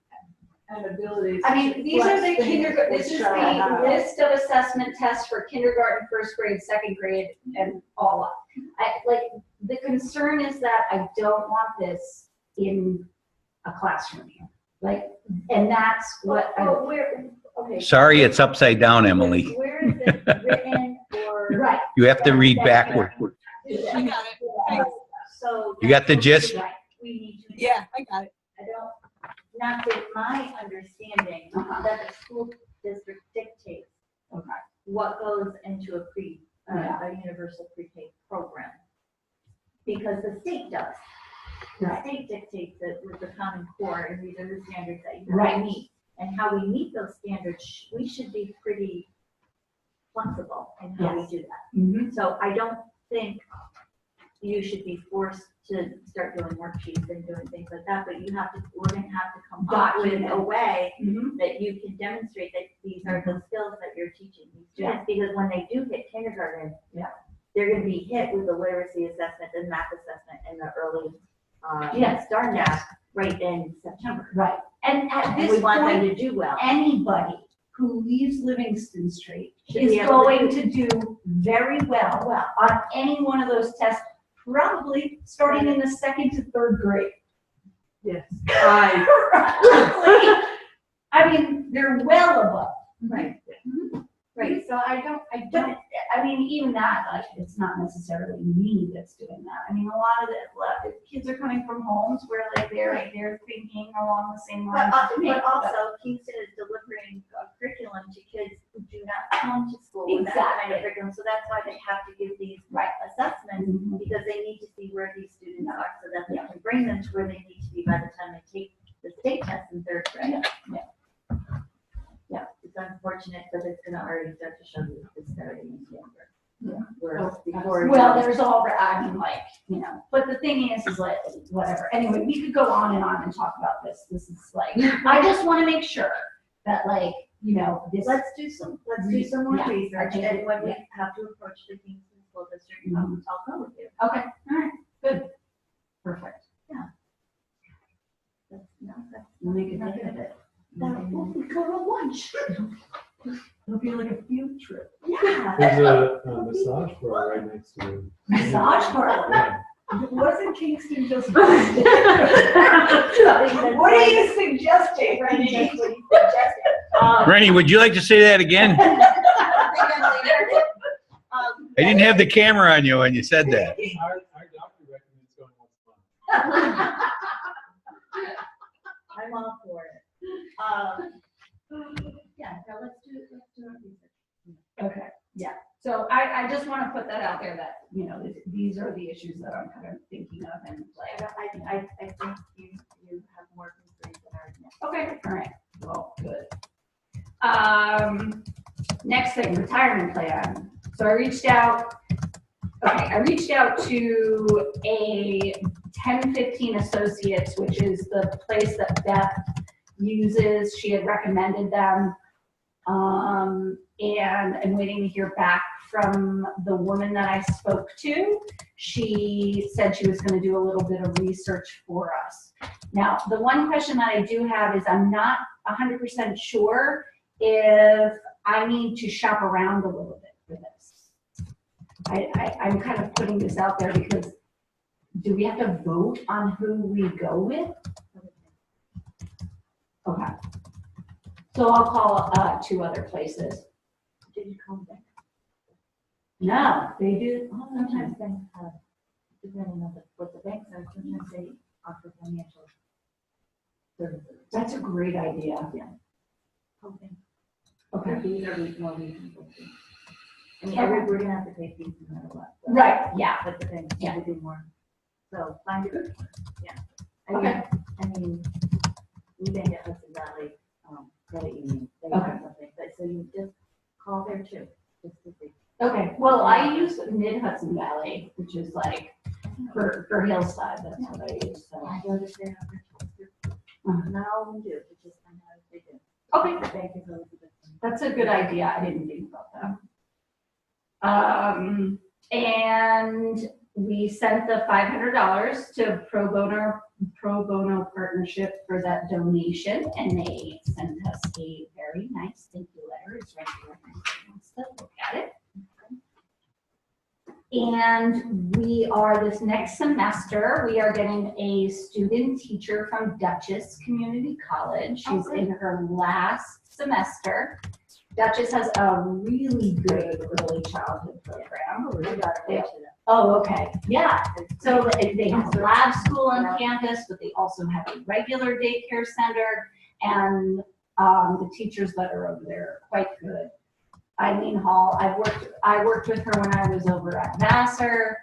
Speaker 5: and abilities?
Speaker 1: I mean, these are the kindergarten, this is the
Speaker 5: Cheryl has.
Speaker 1: list of assessment tests for kindergarten, first grade, second grade, and all up. The concern is that I don't want this in a classroom here. And that's what
Speaker 7: Well, where, okay.
Speaker 2: sorry, it's upside down, Emily.
Speaker 7: Where is it written or?
Speaker 1: right.
Speaker 2: You have to read backward.
Speaker 3: I got it.
Speaker 7: So.
Speaker 2: You got the gist?
Speaker 7: We need to.
Speaker 3: Yeah, I got it.
Speaker 7: I don't, not that my understanding that the school district dictates what goes into a universal pre-K program. Because the state does. The
Speaker 1: Right.
Speaker 7: state dictates it with the Common Core, and these are the standards that you have
Speaker 1: Right.
Speaker 7: to meet. And how we meet those standards, we should be pretty flexible in how we
Speaker 1: Yes.
Speaker 7: do that.
Speaker 1: Mhm.
Speaker 7: So I don't think you should be forced to start doing worksheets and doing things like that, but we're gonna have to come up with a
Speaker 1: Document.
Speaker 7: way
Speaker 1: Mhm.
Speaker 7: that you can demonstrate that these are the skills that you're teaching these students, because when they do hit kindergarten,
Speaker 1: Yeah.
Speaker 7: they're gonna be hit with the literacy assessment and math assessment and the early,
Speaker 1: Yes.
Speaker 7: STAR math right in September.
Speaker 1: Right. And at
Speaker 7: And
Speaker 1: this
Speaker 7: we want them
Speaker 1: point,
Speaker 7: to do well.
Speaker 1: anybody who leaves Livingston Street
Speaker 7: Should
Speaker 1: is
Speaker 7: be able
Speaker 1: going to do very well on any one of those tests, probably starting in the 2nd to 3rd grade.
Speaker 4: Yes.
Speaker 1: Probably. I mean, they're well above.
Speaker 7: Right.
Speaker 6: Right, so I mean, even that, like, it's not necessarily me that's doing that. I mean, a lot of the kids are coming from homes where like they're thinking along the same lines as me.
Speaker 7: But also Kingston is delivering a curriculum to kids who do not come to school with that kind
Speaker 6: Exactly.
Speaker 7: of curriculum. So that's why they have to give these
Speaker 6: Right.
Speaker 7: assessments,
Speaker 6: Mhm.
Speaker 7: because they need to see where these students are so that they can bring them to where they need to be by the time they take the state test in third grade. Yeah, it's unfortunate that it's gonna already start to show the disparity in younger.
Speaker 6: Yeah.
Speaker 7: Whereas before.
Speaker 6: Well, there's all, I mean, like, you know, but the thing is like, whatever. Anyway, we could go on and talk about this. This is like, I just want to make sure that like, you know, this.
Speaker 7: Let's do some more
Speaker 6: Yeah.
Speaker 7: research, and when we
Speaker 6: Yeah.
Speaker 7: have to approach the Kingston School District,
Speaker 6: Mhm.
Speaker 7: I'll go with you.
Speaker 6: Okay, all right, good. Perfect.
Speaker 7: That's
Speaker 6: We'll make a day of it.
Speaker 7: that will be go to lunch.
Speaker 6: It'll be like a field trip.
Speaker 7: Yeah.
Speaker 9: There's a massage bar right next to it.
Speaker 6: Massage parlor.
Speaker 9: Yeah.
Speaker 6: Wasn't Kingston just?
Speaker 7: What
Speaker 6: What are you suggesting, Renee?
Speaker 2: Rennie, would you like to say that again? I didn't have the camera on you when you said that.
Speaker 9: Our doctor recommends going once a month.
Speaker 7: I'm all for it. Yeah, so let's do our research.
Speaker 6: Okay, yeah. So I just want to put that out there that, you know, these are the issues that I'm kind of thinking of and like.
Speaker 7: I think you have more concerns than ours.
Speaker 6: Okay, all right, well, good. Next thing, retirement plan. So I reached out to a 1015 Associates, which is the place that Beth uses. She had recommended them. And I'm waiting to hear back from the woman that I spoke to. She said she was going to do a little bit of research for us. Now, the one question that I do have is I'm not 100% sure if I need to shop around a little bit for this. I'm kind of putting this out there because do we have to vote on who we go with? Okay. So I'll call 2 other places.
Speaker 7: Did you call them?
Speaker 6: No, they do. Oh,
Speaker 7: Sometimes banks have, depending on what the banks are, sometimes they offer financial services.
Speaker 6: That's a great idea.
Speaker 7: Okay.
Speaker 6: Okay.
Speaker 7: These are more reasonable fees. I mean, we're gonna have to pay fees no matter what. but-
Speaker 6: Right, yeah.
Speaker 7: But the banks
Speaker 6: Yeah.
Speaker 7: need to do more. So find a good one, yeah.
Speaker 6: Okay.
Speaker 7: I mean, we bank at Hudson Valley, credit union, they
Speaker 6: Okay.
Speaker 7: have something, but so you just call there too, just to see.
Speaker 6: Okay, well, I use Mid Hudson Valley, which is like for Hillside, that's what I use, so.
Speaker 7: I go to their not all of them do, but just find out if they do.
Speaker 6: Okay,
Speaker 7: The bank is always a good one.
Speaker 6: that's a good idea, I didn't think about that. And we sent the $500 to Pro Bono Partnership for that donation, and they sent us a very nice thank you letter. It's right here. If anyone wants to look at it. And we are, this next semester, we are getting a student teacher from Dutchess Community College. She's in her last semester. Dutchess has a really good early childhood program. Oh, okay, yeah. So they have a lab school on campus, but they also have a regular daycare center. And the teachers that are over there are quite good. Eileen Hall, I worked with her when I was over at Vassar.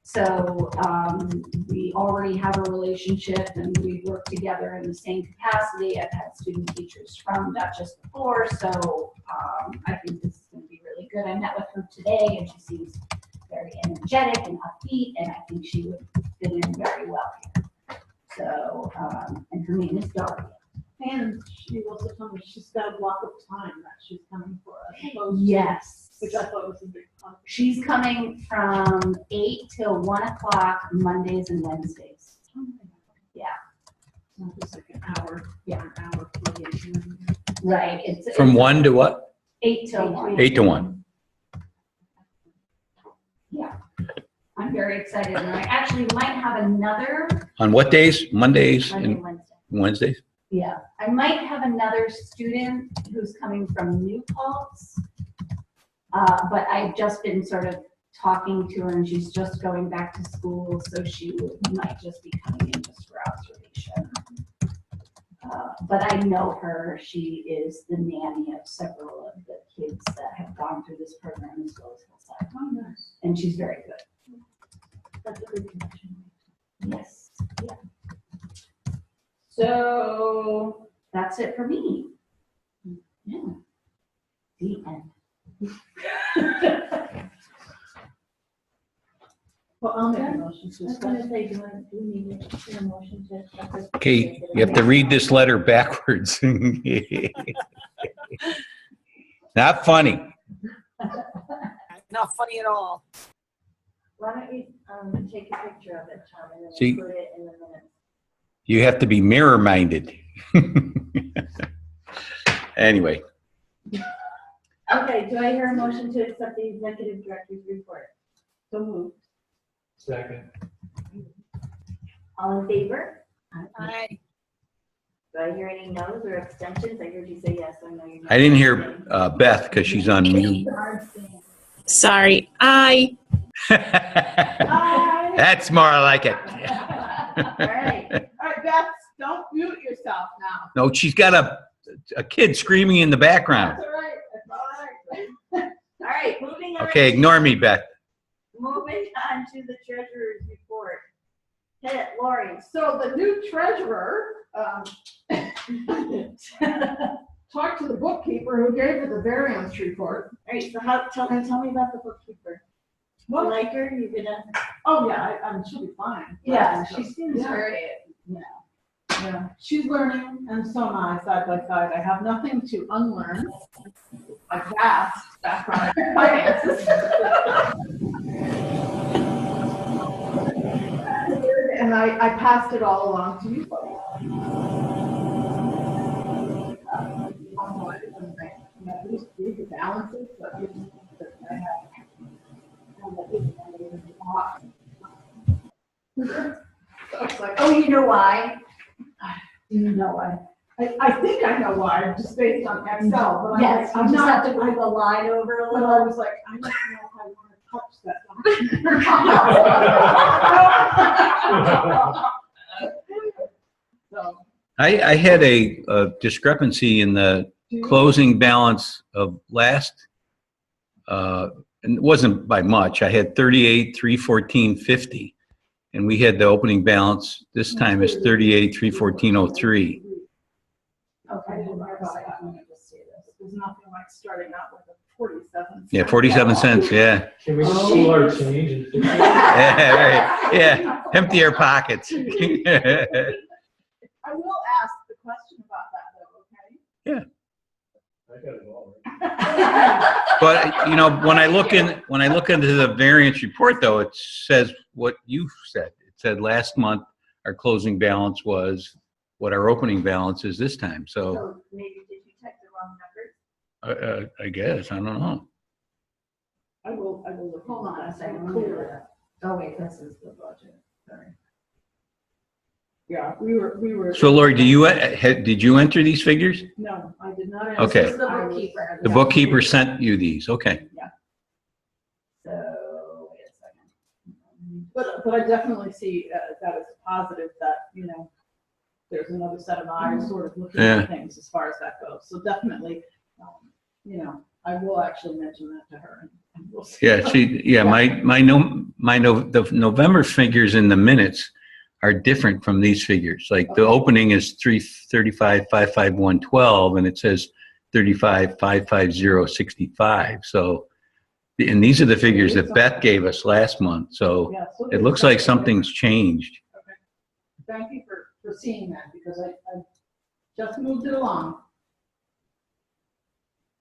Speaker 6: So we already have a relationship and we work together in the same capacity. I've had student teachers from Dutchess before, so I think this is going to be really good. I met with her today and she seems very energetic and upbeat, and I think she would fit in very well here. So, and her name is Daria.
Speaker 5: And she also told me she's got a block of time that she's coming for us. opposed to-
Speaker 6: Yes.
Speaker 5: Which I thought was a big plus.
Speaker 6: She's coming from 8 till 1 o'clock Mondays and Wednesdays. Yeah.
Speaker 5: Not just like an hour.
Speaker 6: Yeah.
Speaker 5: An hour foliation.
Speaker 6: Right. It's
Speaker 2: From 1 to what?
Speaker 6: 8 till 1.
Speaker 2: 8 to 1.
Speaker 6: Yeah. I'm very excited, and I actually might have another.
Speaker 2: On what days? Mondays
Speaker 7: Monday,
Speaker 2: and
Speaker 7: Wednesday.
Speaker 2: Wednesdays?
Speaker 6: Yeah, I might have another student who's coming from New Paltz
Speaker 1: But I've just been sort of talking to her, and she's just going back to school, so she might just be coming in just for observation. But I know her. She is the nanny of several of the kids that have gone through this program as well as Hillside.
Speaker 5: Oh, nice.
Speaker 1: And she's very good.
Speaker 7: That's a good connection.
Speaker 1: Yes. Yeah. So that's it for me. Yeah. The end.
Speaker 5: Well, I'll make a motion to
Speaker 7: I was gonna
Speaker 5: discuss.
Speaker 7: say, do we need a motion to accept this?
Speaker 2: Okay, you have to read this letter backwards. Not funny.
Speaker 3: Not funny at all.
Speaker 7: Why don't you, take a picture of it, Tom, and then
Speaker 2: See-
Speaker 7: put it in the minutes?
Speaker 2: You have to be mirror-minded. Anyway,
Speaker 7: Okay, do I hear a motion to accept the executive director's report?
Speaker 5: So moved.
Speaker 9: Second.
Speaker 7: All in favor?
Speaker 3: Aye.
Speaker 7: Do I hear any no's or abstentions? I heard you say yes, so no, you're not.
Speaker 2: I didn't hear Beth because she's on mute.
Speaker 8: Sorry. I.
Speaker 2: That's more like it.
Speaker 7: All right.
Speaker 5: All right, Beth, don't mute yourself now.
Speaker 2: No, she's got a kid screaming in the background.
Speaker 5: That's all right, that's all right.
Speaker 7: All right, moving on.
Speaker 2: Okay, ignore me, Beth.
Speaker 7: Moving on to the treasurer's report. Hit it, Lori.
Speaker 5: So the new treasurer, talked to the bookkeeper who gave her the variance report.
Speaker 7: All right, so tell me about the bookkeeper. You
Speaker 5: Well,
Speaker 7: like her? You gonna?
Speaker 5: oh yeah, I'm she'll be fine.
Speaker 1: Yeah, she seems
Speaker 5: Yeah.
Speaker 1: very,
Speaker 5: Yeah, she's learning, and so am I, side by side. I have nothing to unlearn. A vast background in finances. And I passed it all along to you folks. At least read the balances, but I have. So it's like,
Speaker 1: oh, you know why? You know why?
Speaker 5: I think I know why, just based on Excel, but I'm
Speaker 1: Yes,
Speaker 5: like,
Speaker 1: you
Speaker 5: I'm
Speaker 1: just have
Speaker 5: not,
Speaker 1: to move the line over a
Speaker 5: but I
Speaker 1: little.
Speaker 5: was like, I don't know if I want to touch that. So,
Speaker 2: I had a discrepancy in the
Speaker 5: do you-
Speaker 2: closing balance of last, and it wasn't by much. I had 38,314.50, and we had the opening balance this time is 38,314.03.
Speaker 1: Okay, hold on a
Speaker 5: About
Speaker 1: second,
Speaker 5: that.
Speaker 1: let me just see this.
Speaker 5: There's nothing like starting out with a 47.
Speaker 2: Yeah, 47 cents. Yeah,
Speaker 9: Can we just pull our change and fix it?
Speaker 2: yeah, right. Yeah. Empty our pockets.
Speaker 5: I will ask the question about that though, okay?
Speaker 9: I got it all right.
Speaker 2: But you know, when I look into the variance report, though, it says what you said. It said last month our closing balance was what our opening balance is this time. So
Speaker 7: So maybe did you check the wrong numbers?
Speaker 2: I guess I don't know.
Speaker 5: I will look.
Speaker 1: Hold on a second. let me
Speaker 5: Clear
Speaker 1: look
Speaker 5: it.
Speaker 1: at it. Oh, wait, this is the budget, sorry.
Speaker 5: Yeah, we were.
Speaker 2: So Lori, did you enter these figures?
Speaker 5: No, I did not.
Speaker 2: Okay.
Speaker 1: This is the bookkeeper.
Speaker 2: The bookkeeper sent you these. Okay.
Speaker 1: So, wait a second.
Speaker 5: But I definitely see that as a positive that, you know, there's another set of eyes sort of looking
Speaker 2: Yeah.
Speaker 5: at things as far as that goes. So definitely, you know, I will actually mention that to her and we'll see.
Speaker 2: Yeah. The November figures in the minutes are different from these figures. Like the opening is 335,551.12, and it says 35,550.65. So, and these are the figures that Beth gave us last month. So
Speaker 5: Yeah, so
Speaker 2: it looks like something's changed.
Speaker 5: Thank you for seeing that because I just moved it along.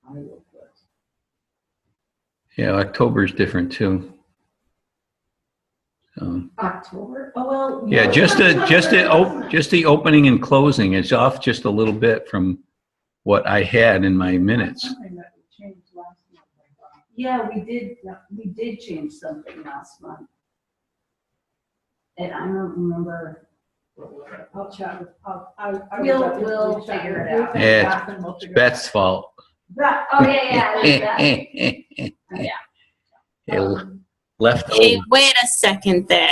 Speaker 5: I will put.
Speaker 2: Yeah, October's different too. So,
Speaker 1: October? Oh, well.
Speaker 2: yeah,
Speaker 1: no.
Speaker 2: just the opening and closing is off just a little bit from what I had in my minutes.
Speaker 5: Something that we changed last month, I thought.
Speaker 1: Yeah, we did change something last month. And I don't remember.
Speaker 5: I'll chat with,
Speaker 1: We'll figure it out.
Speaker 2: Yeah, It's Beth's fault.
Speaker 6: Right, oh, yeah.
Speaker 2: Left
Speaker 8: Hey,
Speaker 2: over.
Speaker 8: wait a second there.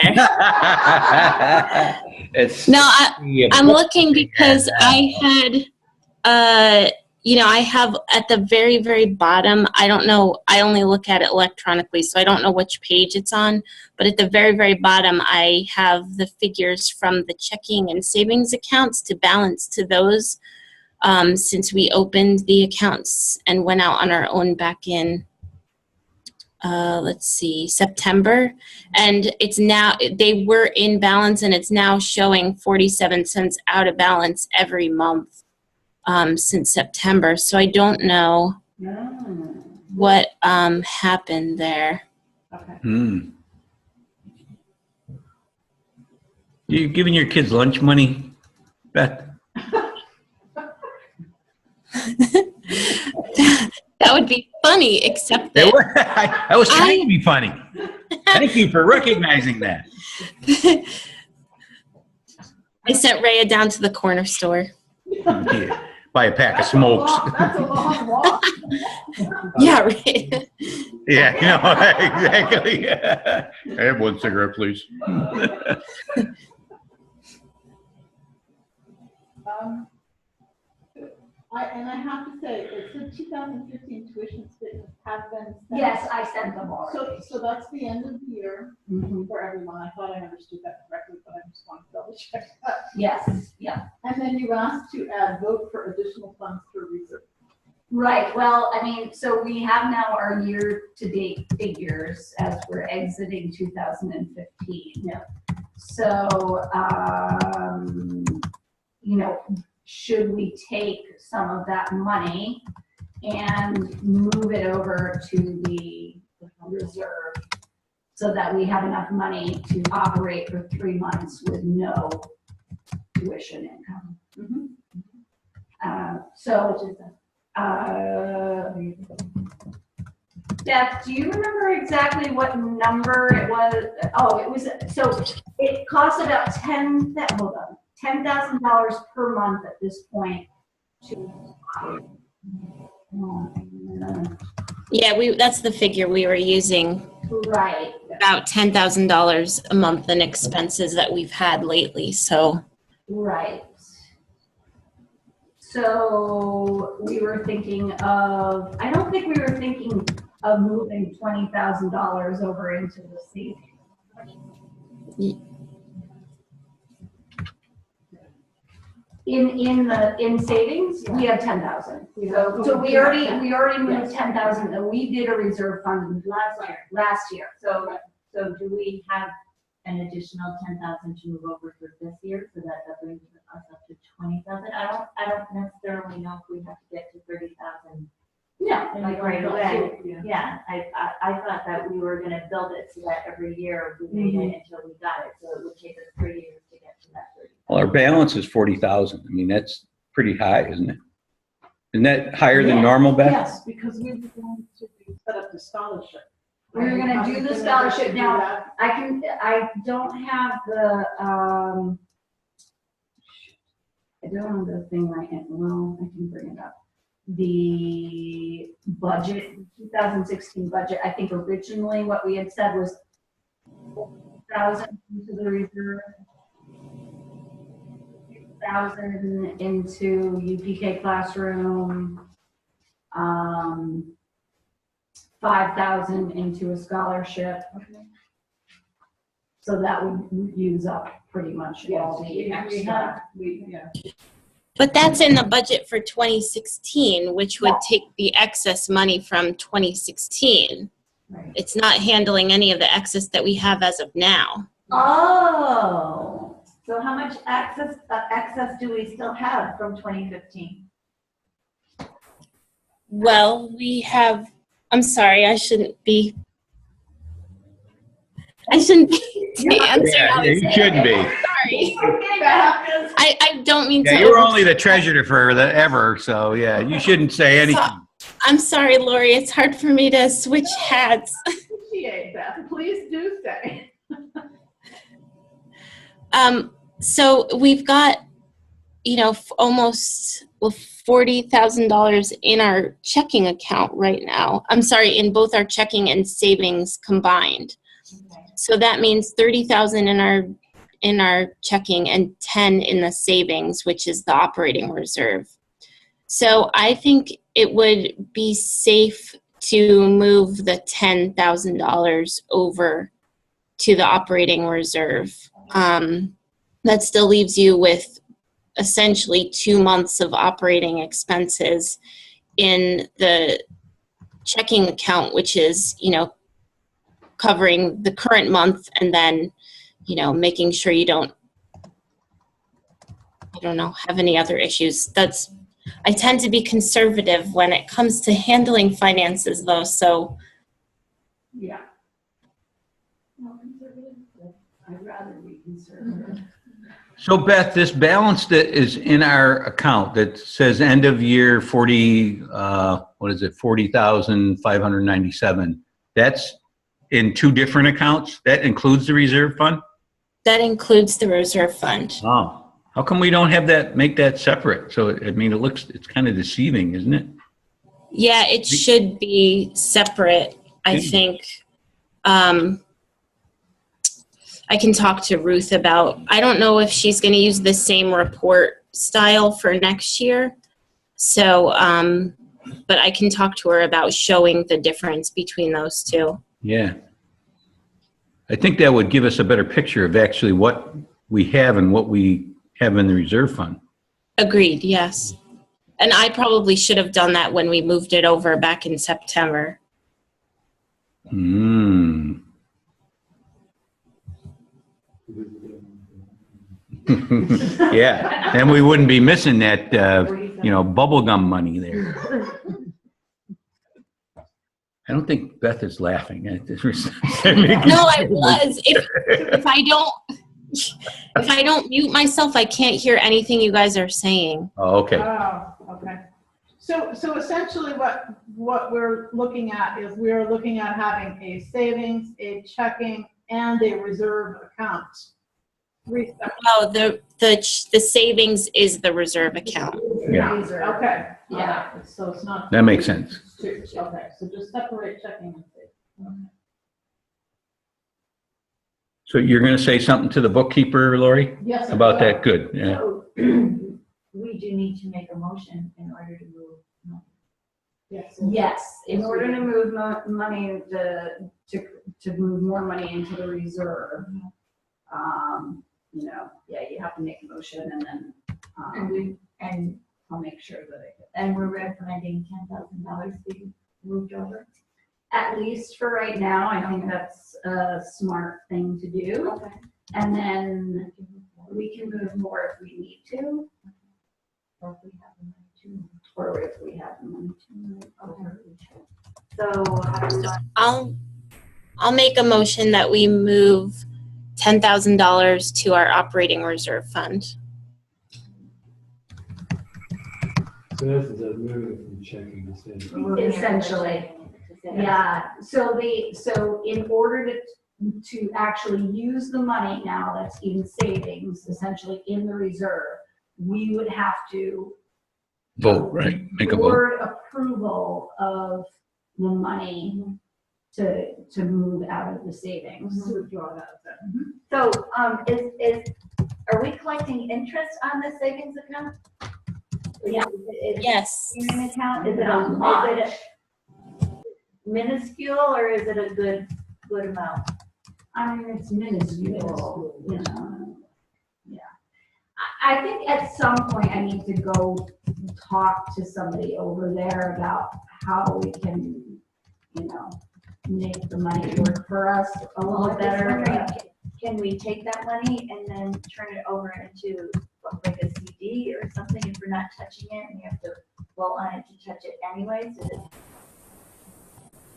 Speaker 2: It's,
Speaker 8: No, I'm looking because I had, I have at the very, very bottom, I don't know, I only look at it electronically, so I don't know which page it's on, but at the very, very bottom, I have the figures from the checking and savings accounts to balance to those, since we opened the accounts and went out on our own back in, let's see, September. And it's now, they were in balance and it's now showing 47 cents out of balance every month since September. So I don't know what happened there.
Speaker 2: You giving your kids lunch money, Beth?
Speaker 8: That would be funny, except that
Speaker 2: I was trying to be funny. Thank you for recognizing that.
Speaker 8: I sent Rhea down to the corner store.
Speaker 2: Yeah, buy a pack of smokes.
Speaker 5: That's a long walk.
Speaker 8: Yeah, right.
Speaker 2: Yeah, exactly. I have one cigarette, please.
Speaker 5: I have to say, it's the 2015 tuition statements have been sent.
Speaker 6: Yes, I sent them already.
Speaker 5: So that's the end of the year
Speaker 6: Mhm.
Speaker 5: for everyone. I thought I understood that correctly, but I just want to double check that.
Speaker 6: Yes, yeah.
Speaker 5: And then you asked to add vote for additional funds for reserve.
Speaker 6: Right, well, I mean, so we have now our year-to-date figures as we're exiting 2015.
Speaker 5: Yeah.
Speaker 6: So, should we take some of that money and move it over to the reserve so that we have enough money to operate for 3 months with no tuition income? Beth, do you remember exactly what number it was? Oh, it costs about $10,000 per month at this point to
Speaker 8: Yeah, that's the figure we were using.
Speaker 6: right.
Speaker 8: About $10,000 a month in expenses that we've had lately. So
Speaker 6: Right. So we were thinking of, I don't think we were thinking of moving $20,000 over into the savings. In savings, we have 10,000. So we already moved 10,000, and we did a reserve fund last year.
Speaker 7: So do we have an additional 10,000 to move over for this year, so that brings us up to 20,000? I don't necessarily know if we have to get to 30,000.
Speaker 6: Yeah.
Speaker 7: Like right away. Yeah, I thought that we were gonna build it so that every year we made it until we got it, so it would take us 3 years to get to that 30.
Speaker 2: Well, our balance is 40,000. I mean, that's pretty high, isn't it? Isn't that higher than normal, Beth?
Speaker 5: Yes, because we were going to set up the scholarship.
Speaker 6: We were gonna do the scholarship. Now, I don't have the, I don't have the thing right now. Well, I can bring it up. The budget, 2016 budget, I think originally what we had said was 4,000 into the reserve, 6,000 into UPK classroom, 5,000 into a scholarship. So that would use up pretty much all the extra.
Speaker 8: But that's in the budget for 2016, which would take the excess money from 2016.
Speaker 6: Right.
Speaker 8: It's not handling any of the excess that we have as of now.
Speaker 7: Oh, so how much excess do we still have from 2015?
Speaker 8: Well, we have, I'm sorry, I shouldn't be answering.
Speaker 2: Yeah, you shouldn't be.
Speaker 8: Sorry. I don't mean to.
Speaker 2: Yeah, you're only the treasurer forever, so yeah, you shouldn't say anything.
Speaker 8: I'm sorry, Lori. It's hard for me to switch hats.
Speaker 5: Appreciate that. Please do say.
Speaker 8: So we've got, almost well, $40,000 in our checking account right now. I'm sorry, in both our checking and savings combined.
Speaker 7: Okay.
Speaker 8: So that means 30,000 in our checking and 10 in the savings, which is the operating reserve. So I think it would be safe to move the $10,000 over to the operating reserve. That still leaves you with essentially 2 months of operating expenses in the checking account, which is, covering the current month and then, making sure you don't, have any other issues. I tend to be conservative when it comes to handling finances though, so.
Speaker 1: Yeah. No, conservative. I'd rather be conservative.
Speaker 2: So Beth, this balance that is in our account that says end of year 40,597, that's in two different accounts? That includes the reserve fund?
Speaker 8: That includes the reserve fund.
Speaker 2: Oh, how come we don't have that, make that separate? So, it's kind of deceiving, isn't it?
Speaker 8: Yeah, it should be separate, I think. I can talk to Ruth about, I don't know if she's going to use the same report style for next year. So, but I can talk to her about showing the difference between those two.
Speaker 2: Yeah. I think that would give us a better picture of actually what we have and what we have in the reserve fund.
Speaker 8: Agreed, yes. And I probably should have done that when we moved it over back in September.
Speaker 2: Yeah, and we wouldn't be missing that, bubble gum money there. I don't think Beth is laughing.
Speaker 8: No, I was. If I don't mute myself, I can't hear anything you guys are saying.
Speaker 2: Oh, okay.
Speaker 5: Oh, okay. So essentially what we're looking at is we're looking at having a savings, a checking, and a reserve account.
Speaker 8: No, the savings is the reserve account.
Speaker 2: Yeah,
Speaker 5: Okay.
Speaker 1: Yeah.
Speaker 5: So it's not.
Speaker 2: that makes sense.
Speaker 5: Okay, so just separate checking and savings.
Speaker 2: So you're going to say something to the bookkeeper, Lori,
Speaker 5: Yes.
Speaker 2: about that? Good. Yeah.
Speaker 7: So we do need to make a motion in order to move money.
Speaker 5: Yes.
Speaker 1: Yes, in order to move money, to move more money into the reserve, you have to make a motion and then,
Speaker 7: And
Speaker 1: I'll make sure that
Speaker 7: and we're recommending $10,000 be moved over.
Speaker 1: at least for right now, I think that's a smart thing to do.
Speaker 7: Okay.
Speaker 1: And then we can move more if we need to,
Speaker 7: Or if we have the money to.
Speaker 1: or if we have the money to.
Speaker 7: Okay. So how do we want?
Speaker 8: I'll make a motion that we move $10,000 to our operating reserve fund.
Speaker 9: So this is a moving from checking to savings.
Speaker 1: Essentially. Yeah, so in order to actually use the money now that's in savings, essentially in the reserve, we would have to
Speaker 2: Vote, right? Make a vote.
Speaker 1: board approval of the money to move out of the savings.
Speaker 5: To withdraw that.
Speaker 7: So, are we collecting interest on the savings account?
Speaker 1: Yeah.
Speaker 8: Yes.
Speaker 7: Savings account, is it
Speaker 1: Not much.
Speaker 7: is it minuscule or is it a good amount?
Speaker 1: I mean, it's minuscule, Yeah. I think at some point I need to go talk to somebody over there about how we can, make the money work for us a little better. but-
Speaker 7: Can we take that money and then turn it over into like a CD or something if we're not touching it and you have to vote on it to touch it anyways? Is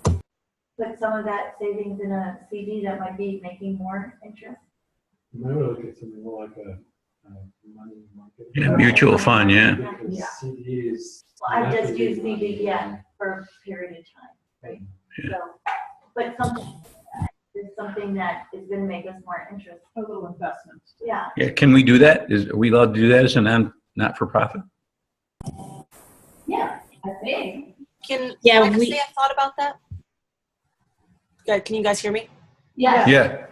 Speaker 7: it put some of that savings in a CD that might be making more interest?
Speaker 9: You might want to look at something more like a money market.
Speaker 2: Yeah, mutual fund, yeah.
Speaker 9: Because
Speaker 1: Yeah.
Speaker 9: CDs.
Speaker 7: Well, I just use CD, for a period of time, right?
Speaker 2: Yeah.
Speaker 7: So, but something that is gonna make us more interest.
Speaker 5: A little investment.
Speaker 7: Yeah,
Speaker 2: Yeah, can we do that? Are we allowed to do that as a not-for-profit?
Speaker 6: I think.
Speaker 3: Can
Speaker 8: Yeah,
Speaker 3: I just
Speaker 8: we-
Speaker 3: say a thought about that? Good. Can you guys hear me?
Speaker 6: Yes.
Speaker 2: Yeah,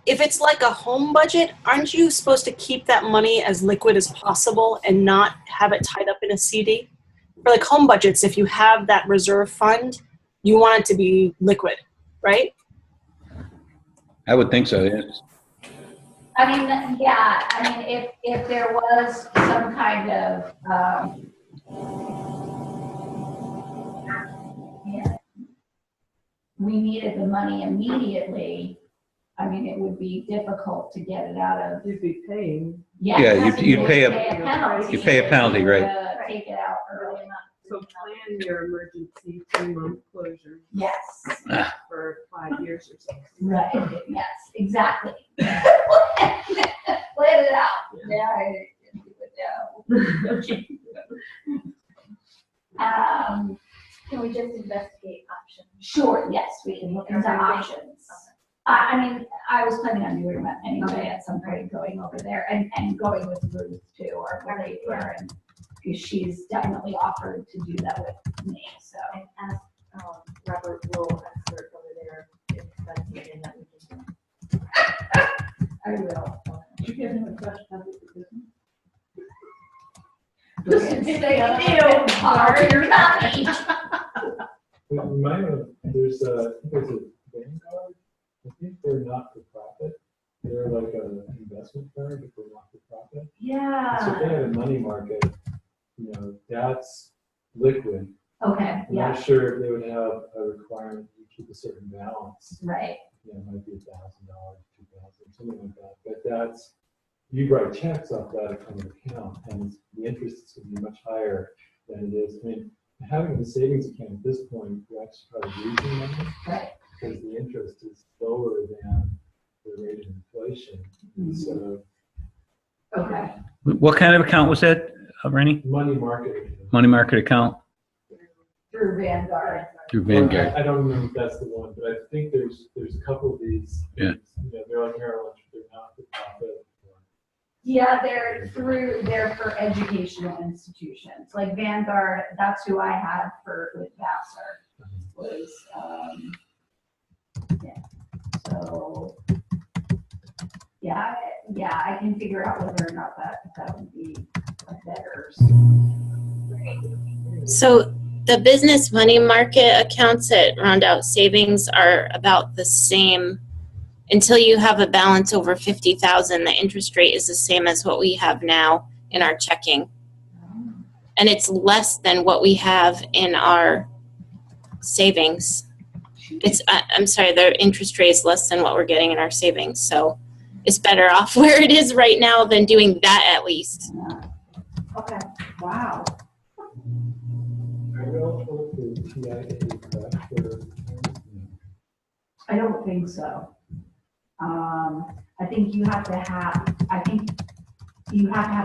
Speaker 3: If it's like a home budget, aren't you supposed to keep that money as liquid as possible and not have it tied up in a CD? For like home budgets, if you have that reserve fund, you want it to be liquid, right?
Speaker 2: I would think so, yes.
Speaker 6: I mean, yeah, I mean, if there was some kind of, yeah, we needed the money immediately, I mean, it would be difficult to get it out of.
Speaker 4: You'd be paying.
Speaker 2: Yeah, you'd pay a-
Speaker 6: penalty.
Speaker 2: you pay a penalty, right.
Speaker 6: To take it out early enough.
Speaker 4: So plan your emergency 3-month closure
Speaker 6: Yes,
Speaker 4: for 5 years or so.
Speaker 6: right, yes, exactly. Plan it out. Yeah, I didn't do it now.
Speaker 7: Can we just investigate options?
Speaker 6: Sure, yes, we can look into options. I mean, I was planning on doing that anyway at some point, going over there and going with Ruth too, or with April, and because she's definitely offered to do that with me, so.
Speaker 7: And ask Robert Will, expert over there, if that's something that we can do.
Speaker 6: I will.
Speaker 5: You give him a fresh public business.
Speaker 6: You're not me.
Speaker 9: We might have, there's a Vanguard, I think they're not for profit. They're like an investment firm, but they're not for profit. So if
Speaker 6: Yeah.
Speaker 9: they had a money market, you know, that's liquid.
Speaker 6: Okay,
Speaker 9: I'm
Speaker 6: yeah,
Speaker 9: not sure if they would have a requirement you keep a certain balance.
Speaker 6: right,
Speaker 9: You know, it might be $1,000, $2,000, something like that. But that's, you write checks off that kind of account, and the interest is going to be much higher than it is. I mean, having a savings account at this point, you actually probably losing money
Speaker 6: right.
Speaker 9: because the interest is lower than the rate of inflation. So
Speaker 6: Okay,
Speaker 2: What kind of account was that, Rennie?
Speaker 9: money market account.
Speaker 2: Money market account
Speaker 6: through Vanguard.
Speaker 2: through Vanguard.
Speaker 9: I don't remember if that's the one, but I think there's a couple of these.
Speaker 2: Yeah.
Speaker 9: You know, they're like Merrill Lynch, but they're not for profit.
Speaker 6: Yeah, they're for educational institutions, like Vanguard, that's who I had with Vassar, was, yeah, so, yeah, I can figure out whether or not that would be a better.
Speaker 8: So the business money market accounts at Rondout Savings are about the same. Until you have a balance over 50,000, the interest rate is the same as what we have now in our checking. And it's less than what we have in our savings. I'm sorry, the interest rate is less than what we're getting in our savings. So it's better off where it is right now than doing that at least.
Speaker 6: Okay,
Speaker 5: Wow.
Speaker 9: Are we eligible for TIA correct? Or,
Speaker 6: I don't think so. I think you have to have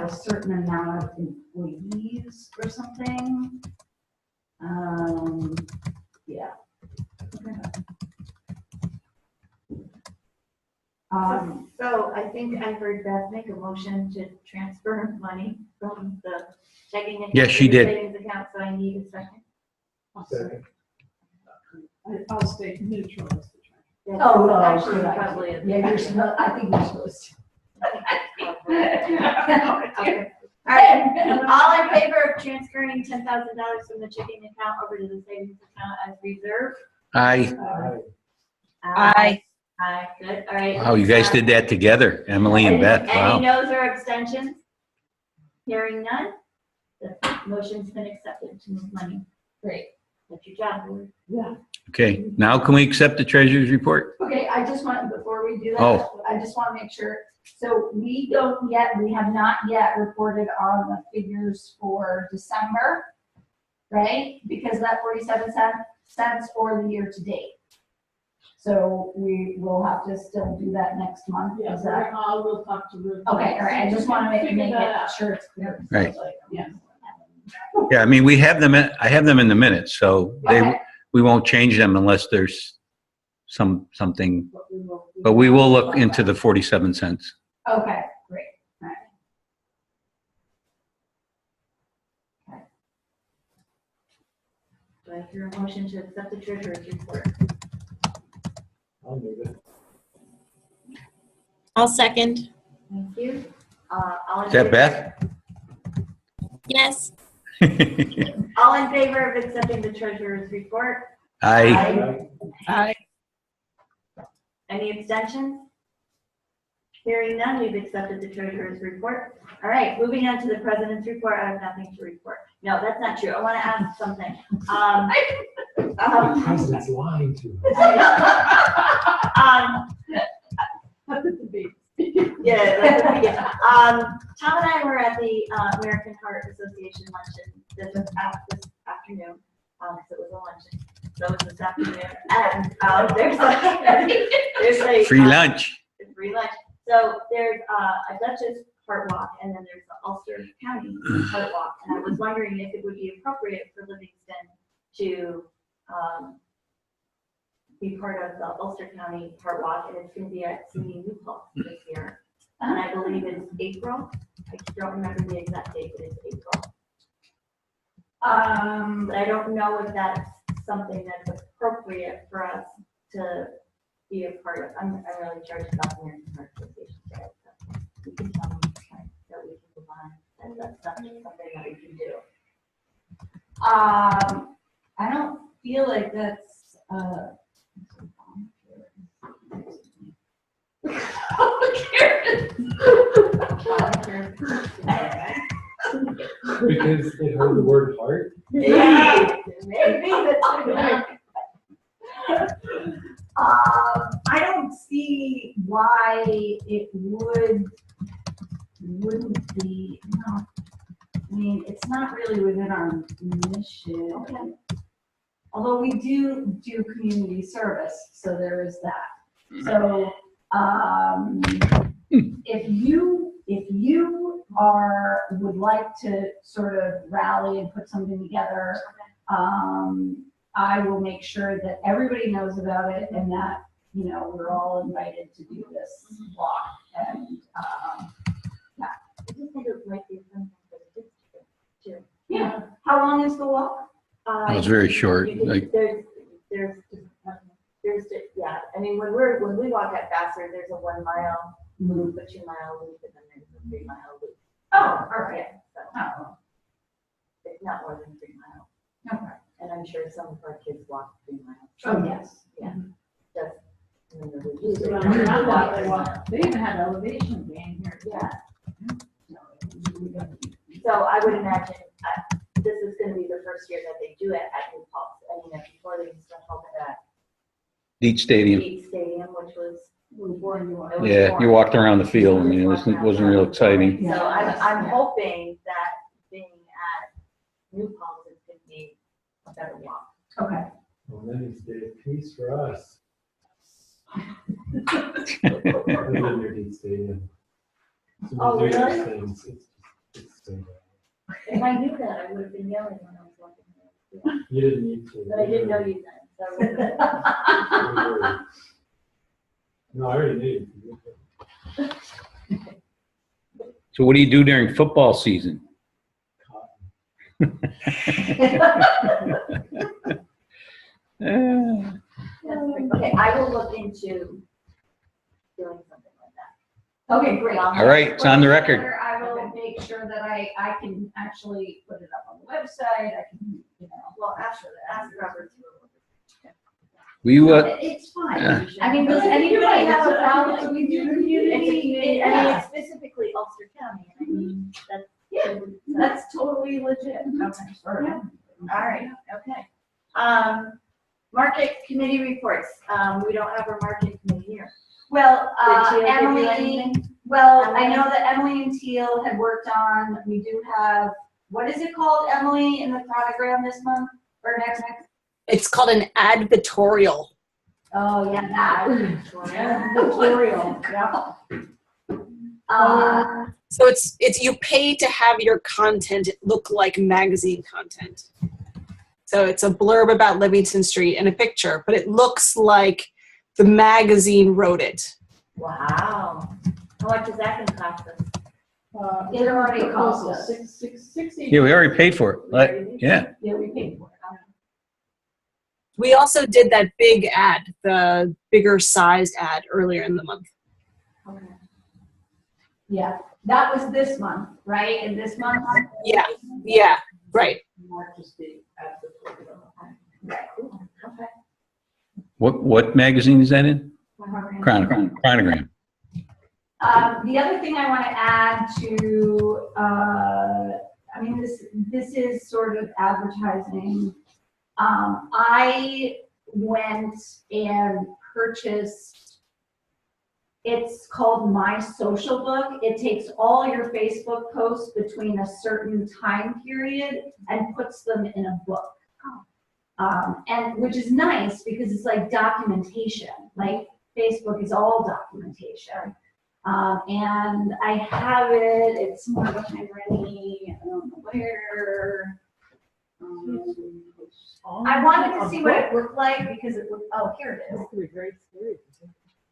Speaker 6: a certain amount of employees or something. Yeah.
Speaker 7: So I think I heard Beth make a motion to transfer money from the checking account.
Speaker 2: Yes, she
Speaker 7: to the
Speaker 2: did.
Speaker 7: Savings account, so I need a second.
Speaker 9: second.
Speaker 5: I'll stay neutral as the treasurer.
Speaker 7: Yes,
Speaker 6: Oh,
Speaker 7: it's
Speaker 6: no,
Speaker 7: actually
Speaker 6: good
Speaker 7: probably
Speaker 6: idea.
Speaker 7: a-
Speaker 6: Yeah, you're supposed, I think you're supposed to.
Speaker 7: Okay. All right, all in favor of transferring $10,000 from the checking account over to the savings account as reserve?
Speaker 2: Aye.
Speaker 3: Aye.
Speaker 7: Aye, good, all right.
Speaker 2: Wow, you guys did that together, Emily and Beth.
Speaker 7: Any
Speaker 2: Wow.
Speaker 7: noes or abstentions? Hearing none, the motion's been accepted to move money.
Speaker 6: Great.
Speaker 7: That's your job, Lord.
Speaker 5: Yeah.
Speaker 2: Okay, now can we accept the treasurer's report?
Speaker 6: Okay, I just want, before we do that,
Speaker 2: Oh.
Speaker 6: I just want to make sure, so we have not yet reported on the figures for December, right? Because that 47 cents for the year to date. So we will have to still do that next month,
Speaker 5: Yeah,
Speaker 6: is that?
Speaker 5: we'll talk to Ruth.
Speaker 6: Okay, all right, I just want to make
Speaker 5: Figure that
Speaker 6: it
Speaker 5: out.
Speaker 6: sure it's clear.
Speaker 2: Right.
Speaker 5: Yeah.
Speaker 2: Yeah, I mean, I have them in the minutes, so
Speaker 6: Okay.
Speaker 2: we won't change them unless there's something, but we will look into the 47 cents.
Speaker 6: Okay, great, all right. Okay.
Speaker 7: hear a motion to accept the treasurer's report.
Speaker 9: I'll move it.
Speaker 8: I'll second.
Speaker 7: Thank you. All in
Speaker 2: Is that
Speaker 7: favor-
Speaker 2: Beth?
Speaker 8: Yes.
Speaker 7: All in favor of accepting the treasurer's report?
Speaker 2: I,
Speaker 3: Aye.
Speaker 7: Any abstentions? Hearing none, we've accepted the treasurer's report. All right, moving on to the president's report. I have nothing to report. No, that's not true. I want to ask something.
Speaker 9: The president's lying to us.
Speaker 5: That's a debate.
Speaker 7: Yeah, that's what we get. Tom and I were at the American Heart Association luncheon this afternoon, because it was a luncheon. So it was this afternoon, and there's a
Speaker 2: free lunch.
Speaker 7: free lunch. So there's a Dutchess Heart Walk, and then there's the Ulster County Heart Walk. And I was wondering if it would be appropriate for Livingston to be part of the Ulster County Heart Walk, and it's going to be at SUNY New Paltz this year. And I believe it's April. I don't remember the exact date, but it's April. But I don't know if that's something that's appropriate for us to be a part of. I'm really charged about the American Heart Association today, so you can tell me that we can move on. And that's something that we can do.
Speaker 6: I don't feel like that's,
Speaker 9: Because they heard the word heart.
Speaker 7: Yeah, maybe that's
Speaker 6: I don't see why it wouldn't be, no. I mean, it's not really within our mission.
Speaker 7: Okay.
Speaker 6: Although we do community service, so there is that. So, if you would like to sort of rally and put something together, I will make sure that everybody knows about it and that, you know, we're all invited to do this walk. And,
Speaker 7: I just think it might be something for the kids to do too.
Speaker 6: yeah, how long is the walk?
Speaker 2: It was very short.
Speaker 7: You can-
Speaker 2: Like,
Speaker 7: there's, yeah, I mean, when we walk at Vassar, there's a 1 mile loop, a 2 mile loop, and then there's a 3 mile loop.
Speaker 6: Oh, all right.
Speaker 7: So
Speaker 6: Oh,
Speaker 7: it's not more than 3 miles.
Speaker 6: okay.
Speaker 7: And I'm sure some of our kids walk 3 miles.
Speaker 6: Oh, yes.
Speaker 7: Yeah. Just, I mean, they're
Speaker 5: Just
Speaker 7: usually
Speaker 5: around
Speaker 7: not
Speaker 5: the
Speaker 7: walking
Speaker 5: roundabout, they
Speaker 7: 3
Speaker 5: walk.
Speaker 7: miles.
Speaker 5: They even had elevation gain here.
Speaker 7: Yeah.
Speaker 5: Yeah.
Speaker 7: So I would imagine this is going to be the first year that they do it at New Paltz. I mean, before they used to hold it at
Speaker 2: Deet Stadium.
Speaker 7: East Stadium, which was.
Speaker 2: Yeah, you walked around the field and it wasn't real exciting.
Speaker 7: So I'm hoping that being at New Paltz is going to be a better walk.
Speaker 6: Okay.
Speaker 9: Well, then it's day of peace for us. Other than your Dean Stadium. So
Speaker 7: Oh,
Speaker 9: we do
Speaker 7: really?
Speaker 9: these things, it's so bad.
Speaker 7: If I knew that, I would have been yelling when I was walking there.
Speaker 9: You didn't need to.
Speaker 7: But I didn't know you then. So
Speaker 9: Don't worry. No, I already knew you.
Speaker 2: So what do you do during football season?
Speaker 7: okay, I will look into doing something like that.
Speaker 6: Okay, great.
Speaker 2: All right, it's on the record.
Speaker 6: I will make sure that I can actually put it up on the website. I can, you know.
Speaker 7: Well, ask Robert.
Speaker 2: We,
Speaker 6: It's fine.
Speaker 2: Yeah.
Speaker 6: I mean, does anybody have a problem? We do
Speaker 7: It's
Speaker 6: community.
Speaker 7: I mean,
Speaker 6: Yeah.
Speaker 7: it's specifically Ulster County. I mean, that's.
Speaker 6: Yeah, that's totally legit. Okay, sure.
Speaker 7: Yeah. All right, okay. Market committee reports. We don't have a market committee here.
Speaker 6: Well,
Speaker 7: Did Teal give you
Speaker 6: Emily,
Speaker 7: anything?
Speaker 6: well, I know that Emily and Teal had worked on, we do have, what is it called, Emily, in the chronogram this month or next?
Speaker 3: It's called an advertorial.
Speaker 6: Oh, yeah, that.
Speaker 5: Tutorial.
Speaker 6: Yeah.
Speaker 3: So it's you pay to have your content look like magazine content. So it's a blurb about Livingston Street and a picture, but it looks like the magazine wrote it.
Speaker 7: Wow. How much is that gonna cost us?
Speaker 6: It already cost us.
Speaker 5: $60.
Speaker 2: yeah, we already paid for it. Like, yeah.
Speaker 6: Yeah, we paid for it.
Speaker 3: We also did that big ad, the bigger sized ad earlier in the month.
Speaker 6: Yeah, that was this month, right? And this month?
Speaker 3: Yeah, yeah, right.
Speaker 5: March is the advertising.
Speaker 6: Okay.
Speaker 2: What magazine is that in? Chronogram.
Speaker 6: The other thing I want to add to, I mean, this is sort of advertising. I went and purchased, it's called My Social Book. It takes all your Facebook posts between a certain time period and puts them in a book. And which is nice because it's like documentation, like Facebook is all documentation. And I have it, it's more behind Rennie, I don't know where. I wanted to see what it looked like because it looked, oh, here it is.
Speaker 4: It's gonna be very scary.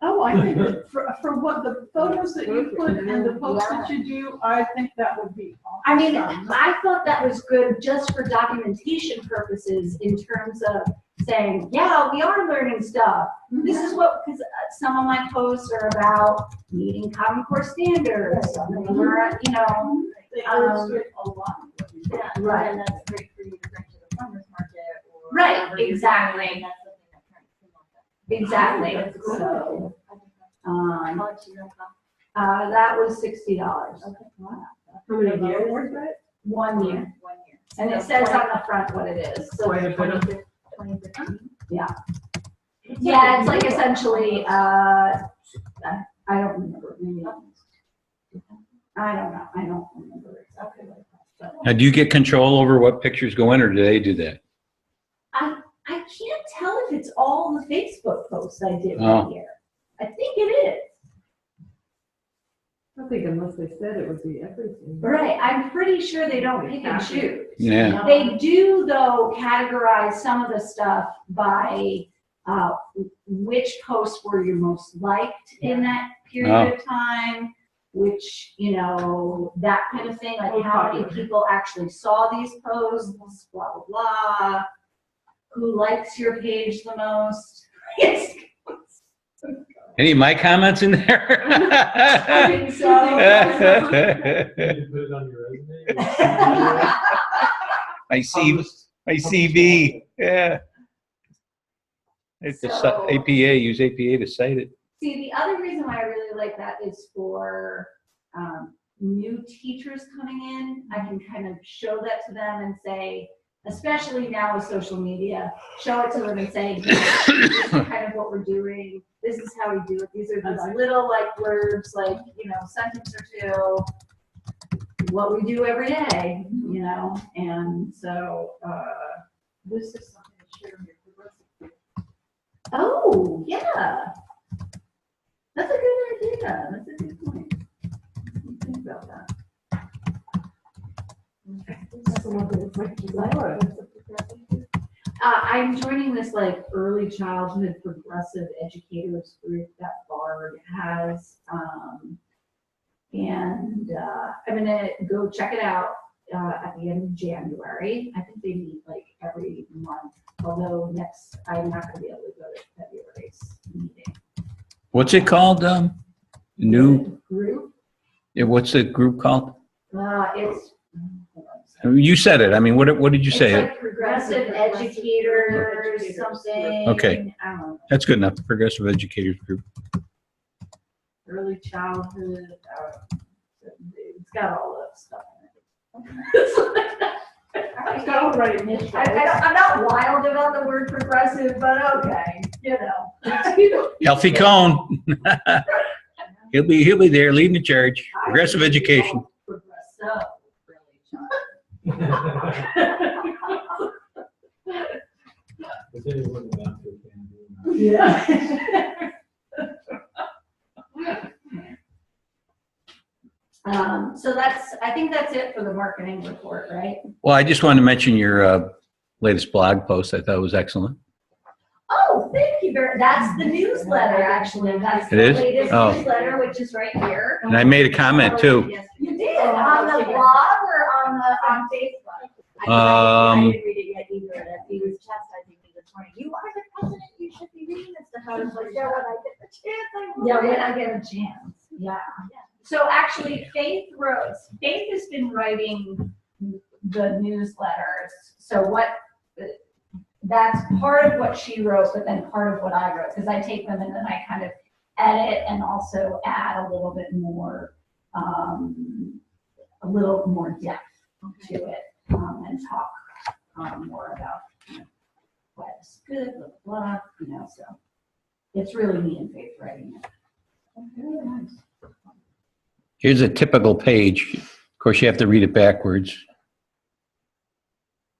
Speaker 5: Oh, I think that for what the photos that you put and the posts that you do, I think that would be awesome.
Speaker 6: I mean, I thought that was good just for documentation purposes in terms of saying, yeah, we are learning stuff. This is what, because some of my posts are about meeting Common Core standards, some of them are, you know.
Speaker 5: They illustrate a lot.
Speaker 7: Yeah,
Speaker 6: Right.
Speaker 7: and that's great for you to bring to the farmer's market or.
Speaker 6: Right,
Speaker 7: wherever you're
Speaker 6: exactly.
Speaker 7: going, that's something that parents can look at.
Speaker 6: Exactly,
Speaker 7: That's great.
Speaker 6: so,
Speaker 7: I think that's- How
Speaker 6: um,
Speaker 7: much is that cost?
Speaker 6: that was $60.
Speaker 7: Okay, wow.
Speaker 4: How many years is that?
Speaker 6: 1 year.
Speaker 7: 1 year.
Speaker 6: And it says on the front what it is.
Speaker 7: So
Speaker 4: Quite a bit of-
Speaker 7: 2015?
Speaker 6: Yeah, it's like essentially, I don't remember, maybe, I don't remember exactly what it was, but
Speaker 2: Now, do you get control over what pictures go in, or do they do that?
Speaker 6: I can't tell if it's all the Facebook posts I did
Speaker 2: Oh.
Speaker 6: that year. I think it is.
Speaker 4: I think unless they said it would be everything.
Speaker 6: Right, I'm pretty sure they don't pick and choose.
Speaker 2: Yeah.
Speaker 6: They do, though, categorize some of the stuff by which posts were you most liked in that period of time, which, you know, that kind of thing, like how many people actually saw these posts, blah, blah, blah. Who likes your page the most? Yes.
Speaker 2: Any of my comments in there?
Speaker 6: I think so.
Speaker 9: Can you put it on your resume?
Speaker 2: My CV, yeah. It's the
Speaker 6: So-
Speaker 2: APA, use APA to cite it.
Speaker 6: See, the other reason why I really like that is for new teachers coming in. I can kind of show that to them and say, especially now with social media, show it to them and say, this is kind of what we're doing. This is how we do it. These are these little like words, like, you know, sentence or two, what we do every day, you know? And so,
Speaker 5: This is something to share with your progressive.
Speaker 6: oh, yeah. That's a good idea. That's a good point. Think about that.
Speaker 4: That's the one thing that's like, Lord.
Speaker 6: I'm joining this like early childhood progressive educators group that Bard has. And I'm gonna go check it out at the end of January. I think they meet like every month, although I'm not gonna be able to go to February's meeting.
Speaker 2: What's it called? New,
Speaker 6: Group,
Speaker 2: what's the group called?
Speaker 6: it's.
Speaker 2: You said it. I mean, what did you
Speaker 6: It's
Speaker 2: say?
Speaker 6: like progressive educators, something.
Speaker 2: Okay.
Speaker 6: I don't know.
Speaker 2: That's good enough. Progressive Educators Group.
Speaker 6: Early childhood, it's got all that stuff in it.
Speaker 5: It's got all the right initials.
Speaker 6: I'm not wild about the word progressive, but okay, you know.
Speaker 2: Alfie Cohn. He'll be there leading the charge. Progressive education.
Speaker 6: Progressive, early childhood.
Speaker 9: If anyone wants to, can do.
Speaker 6: Yeah. So I think that's it for the marketing report, right?
Speaker 2: Well, I just wanted to mention your latest blog post. I thought it was excellent.
Speaker 6: Oh, thank you that's the newsletter, actually. That's
Speaker 2: It
Speaker 6: the
Speaker 2: is?
Speaker 6: latest
Speaker 2: Oh.
Speaker 6: newsletter, which is right here.
Speaker 2: And I made a comment too.
Speaker 6: You did, on the blog or on Facebook?
Speaker 7: I
Speaker 2: Um,
Speaker 7: didn't read it yet either, and he was chastising me this morning. You I was like, yeah, when I get the chance, I will.
Speaker 6: Yeah, when I get a chance, yeah. So actually, Faith has been writing the newsletters. So that's part of what she wrote, but then part of what I wrote, because I take them and then I kind of edit and also add a little bit more, a little more depth to it, and talk more about what is good, blah, blah, so it's really me and Faith writing it.
Speaker 5: Very nice.
Speaker 2: Here's a typical page. Of course, you have to read it backwards.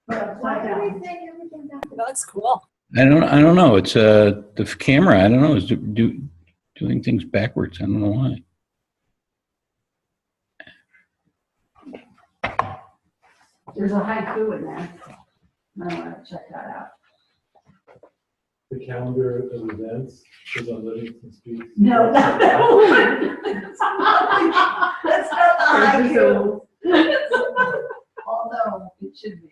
Speaker 7: Why do we say everything back?
Speaker 3: That looks cool.
Speaker 2: I don't know. It's the camera. I don't know. Is doing things backwards. I don't know why.
Speaker 6: There's a haiku in there. I want to check that out.
Speaker 9: The calendar of events is on Livingston Street.
Speaker 6: No. That's not the haiku. Although it should be.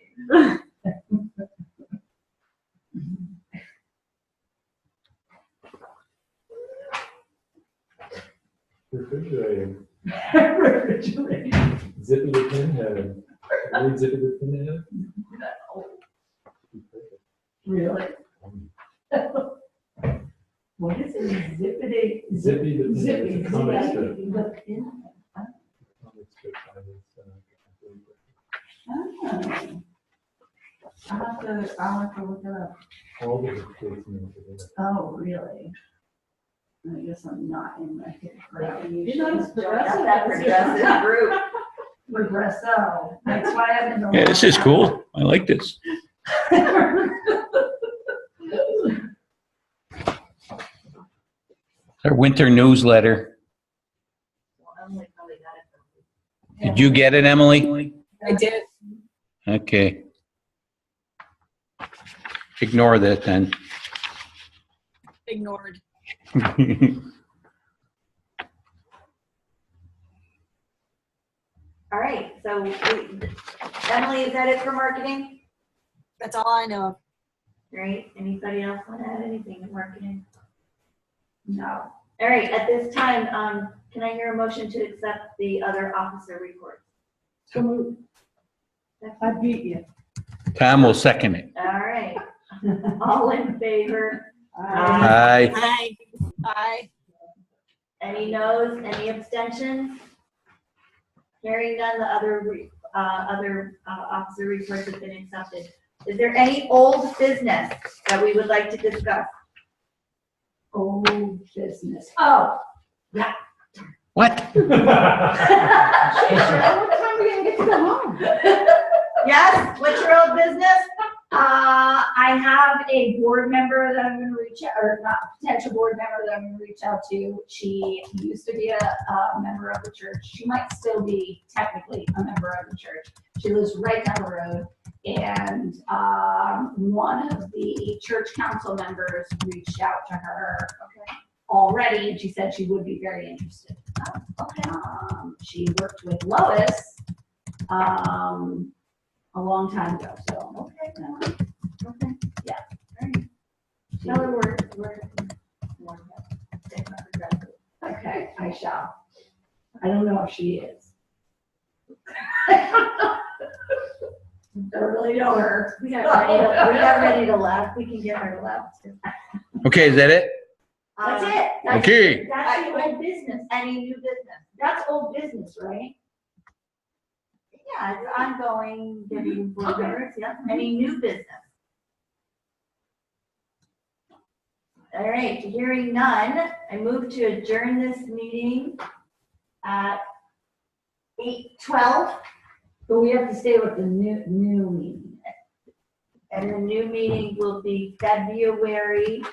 Speaker 9: Refrigerator.
Speaker 6: Refrigerator.
Speaker 9: Zippy the Pinhead. Read Zippy the Pinhead?
Speaker 6: Really? What is it? Zippity.
Speaker 9: Zippy the Pinhead.
Speaker 6: Zippy.
Speaker 9: It's a comic strip.
Speaker 6: The pin.
Speaker 9: Comic strip by this,
Speaker 6: Oh. I'll have to look it up.
Speaker 9: all the kids know today.
Speaker 6: Oh, really? I guess I'm not in my hit crowd.
Speaker 5: You're not as
Speaker 7: Join that progressive group.
Speaker 6: Progresso. That's why I'm in the.
Speaker 2: Yeah, this is cool. I like this. Our winter newsletter.
Speaker 7: Well, Emily probably got it from
Speaker 2: Did you get it, Emily?
Speaker 3: I did.
Speaker 2: Okay. Ignore that then.
Speaker 3: Ignored.
Speaker 7: All right, so Emily, is that it for marketing?
Speaker 3: That's all I know of.
Speaker 7: Right, anybody else want to add anything in marketing?
Speaker 6: No.
Speaker 7: All right, at this time, can I hear a motion to accept the other officer reports?
Speaker 5: So moved. I beat you.
Speaker 2: Tom will second it.
Speaker 7: All right, all in favor?
Speaker 2: Aye.
Speaker 3: Hi. Hi.
Speaker 7: Any noes, any abstentions? Hearing none, the other officer reports have been accepted. Is there any old business that we would like to discuss?
Speaker 6: Old business. Oh,
Speaker 2: What?
Speaker 5: What time are we gonna get to go home?
Speaker 7: Yes, what's your old business?
Speaker 6: I have a board member that I'm going to reach out, or not potential board member that I'm going to reach out to. She used to be a member of the church. She might still be technically a member of the church. She lives right down the road. And one of the church council members reached out to her already, and she said she would be very interested. She worked with Lois a long time ago, so.
Speaker 7: Okay.
Speaker 6: Yeah.
Speaker 7: All right. Tell her we're
Speaker 6: Okay, I shall. I don't know if she is. Don't really know her.
Speaker 7: We got ready to laugh. We can get her to laugh too.
Speaker 2: Okay, is that it?
Speaker 6: That's it. That's-
Speaker 2: Okay.
Speaker 6: That's the old business.
Speaker 7: Any new business?
Speaker 6: That's old business, right?
Speaker 7: Yeah, it's ongoing, getting board members, yeah. Any new business? All right, hearing none, I move to adjourn this meeting at 8:12.
Speaker 6: But we have to stay with the new meeting.
Speaker 7: And the new meeting will be February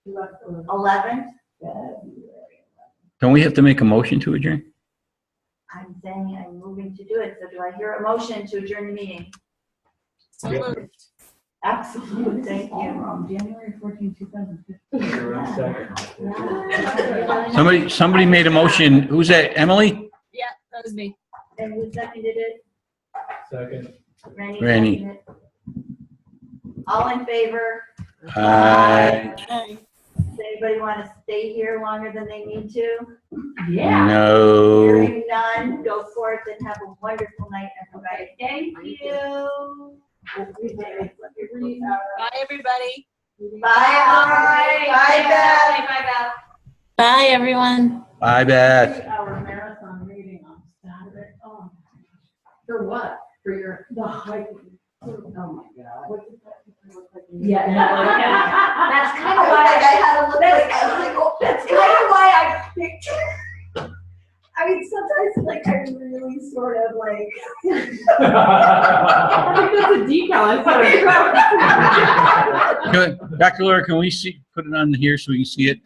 Speaker 7: 11th.
Speaker 2: Don't we have to make a motion to adjourn?
Speaker 7: I'm saying I'm moving to do it, so do I hear a motion to adjourn the meeting?
Speaker 3: So moved.
Speaker 7: Absolutely, thank
Speaker 6: All
Speaker 7: you.
Speaker 6: wrong. January 14, 2015.
Speaker 9: Around second.
Speaker 2: Somebody made a motion. Who's that? Emily?
Speaker 3: Yeah, that was me.
Speaker 7: And who seconded it?
Speaker 9: Second.
Speaker 7: Randy
Speaker 2: Randy.
Speaker 7: seconded it. All in favor?
Speaker 2: Aye.
Speaker 7: Does anybody want to stay here longer than they need to?
Speaker 6: Yeah.
Speaker 2: No.
Speaker 7: Hearing none, go forth and have a wonderful night, everybody.
Speaker 6: Thank you.
Speaker 3: Bye, everybody.
Speaker 7: Bye. Bye, Beth.
Speaker 6: Bye, Beth.
Speaker 8: Bye, everyone.
Speaker 2: Bye, Beth.
Speaker 5: 3-hour marathon reading on Saturday. Oh, my gosh.
Speaker 6: For what? For your,
Speaker 5: The hiking.
Speaker 6: oh my God.
Speaker 5: What did that look like?
Speaker 6: Yeah, that's kind of
Speaker 7: I
Speaker 6: why
Speaker 7: had to look
Speaker 6: that's-
Speaker 7: like, I was like, oh,
Speaker 6: that's kind of why I picked her. I mean, sometimes like I really sort of like.
Speaker 4: I think that's a decal. I
Speaker 2: Good. Dr. Laura, can we see, put it on here so we can see it?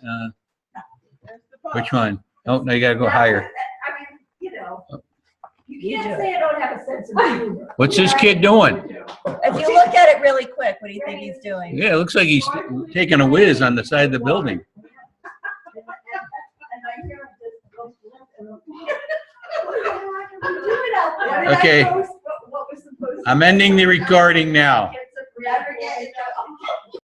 Speaker 2: Which one? Oh, no, you gotta go higher.
Speaker 6: I mean, you know, you can't say I don't have a sense of humor.
Speaker 2: What's this kid doing?
Speaker 7: if you look at it really quick, what do you think he's doing?
Speaker 2: Yeah, it looks like he's taking a whiz on the side of the building.
Speaker 6: And I hear him just go flip and I'm like,
Speaker 2: Okay.
Speaker 6: What was supposed to
Speaker 2: I'm ending the recording now.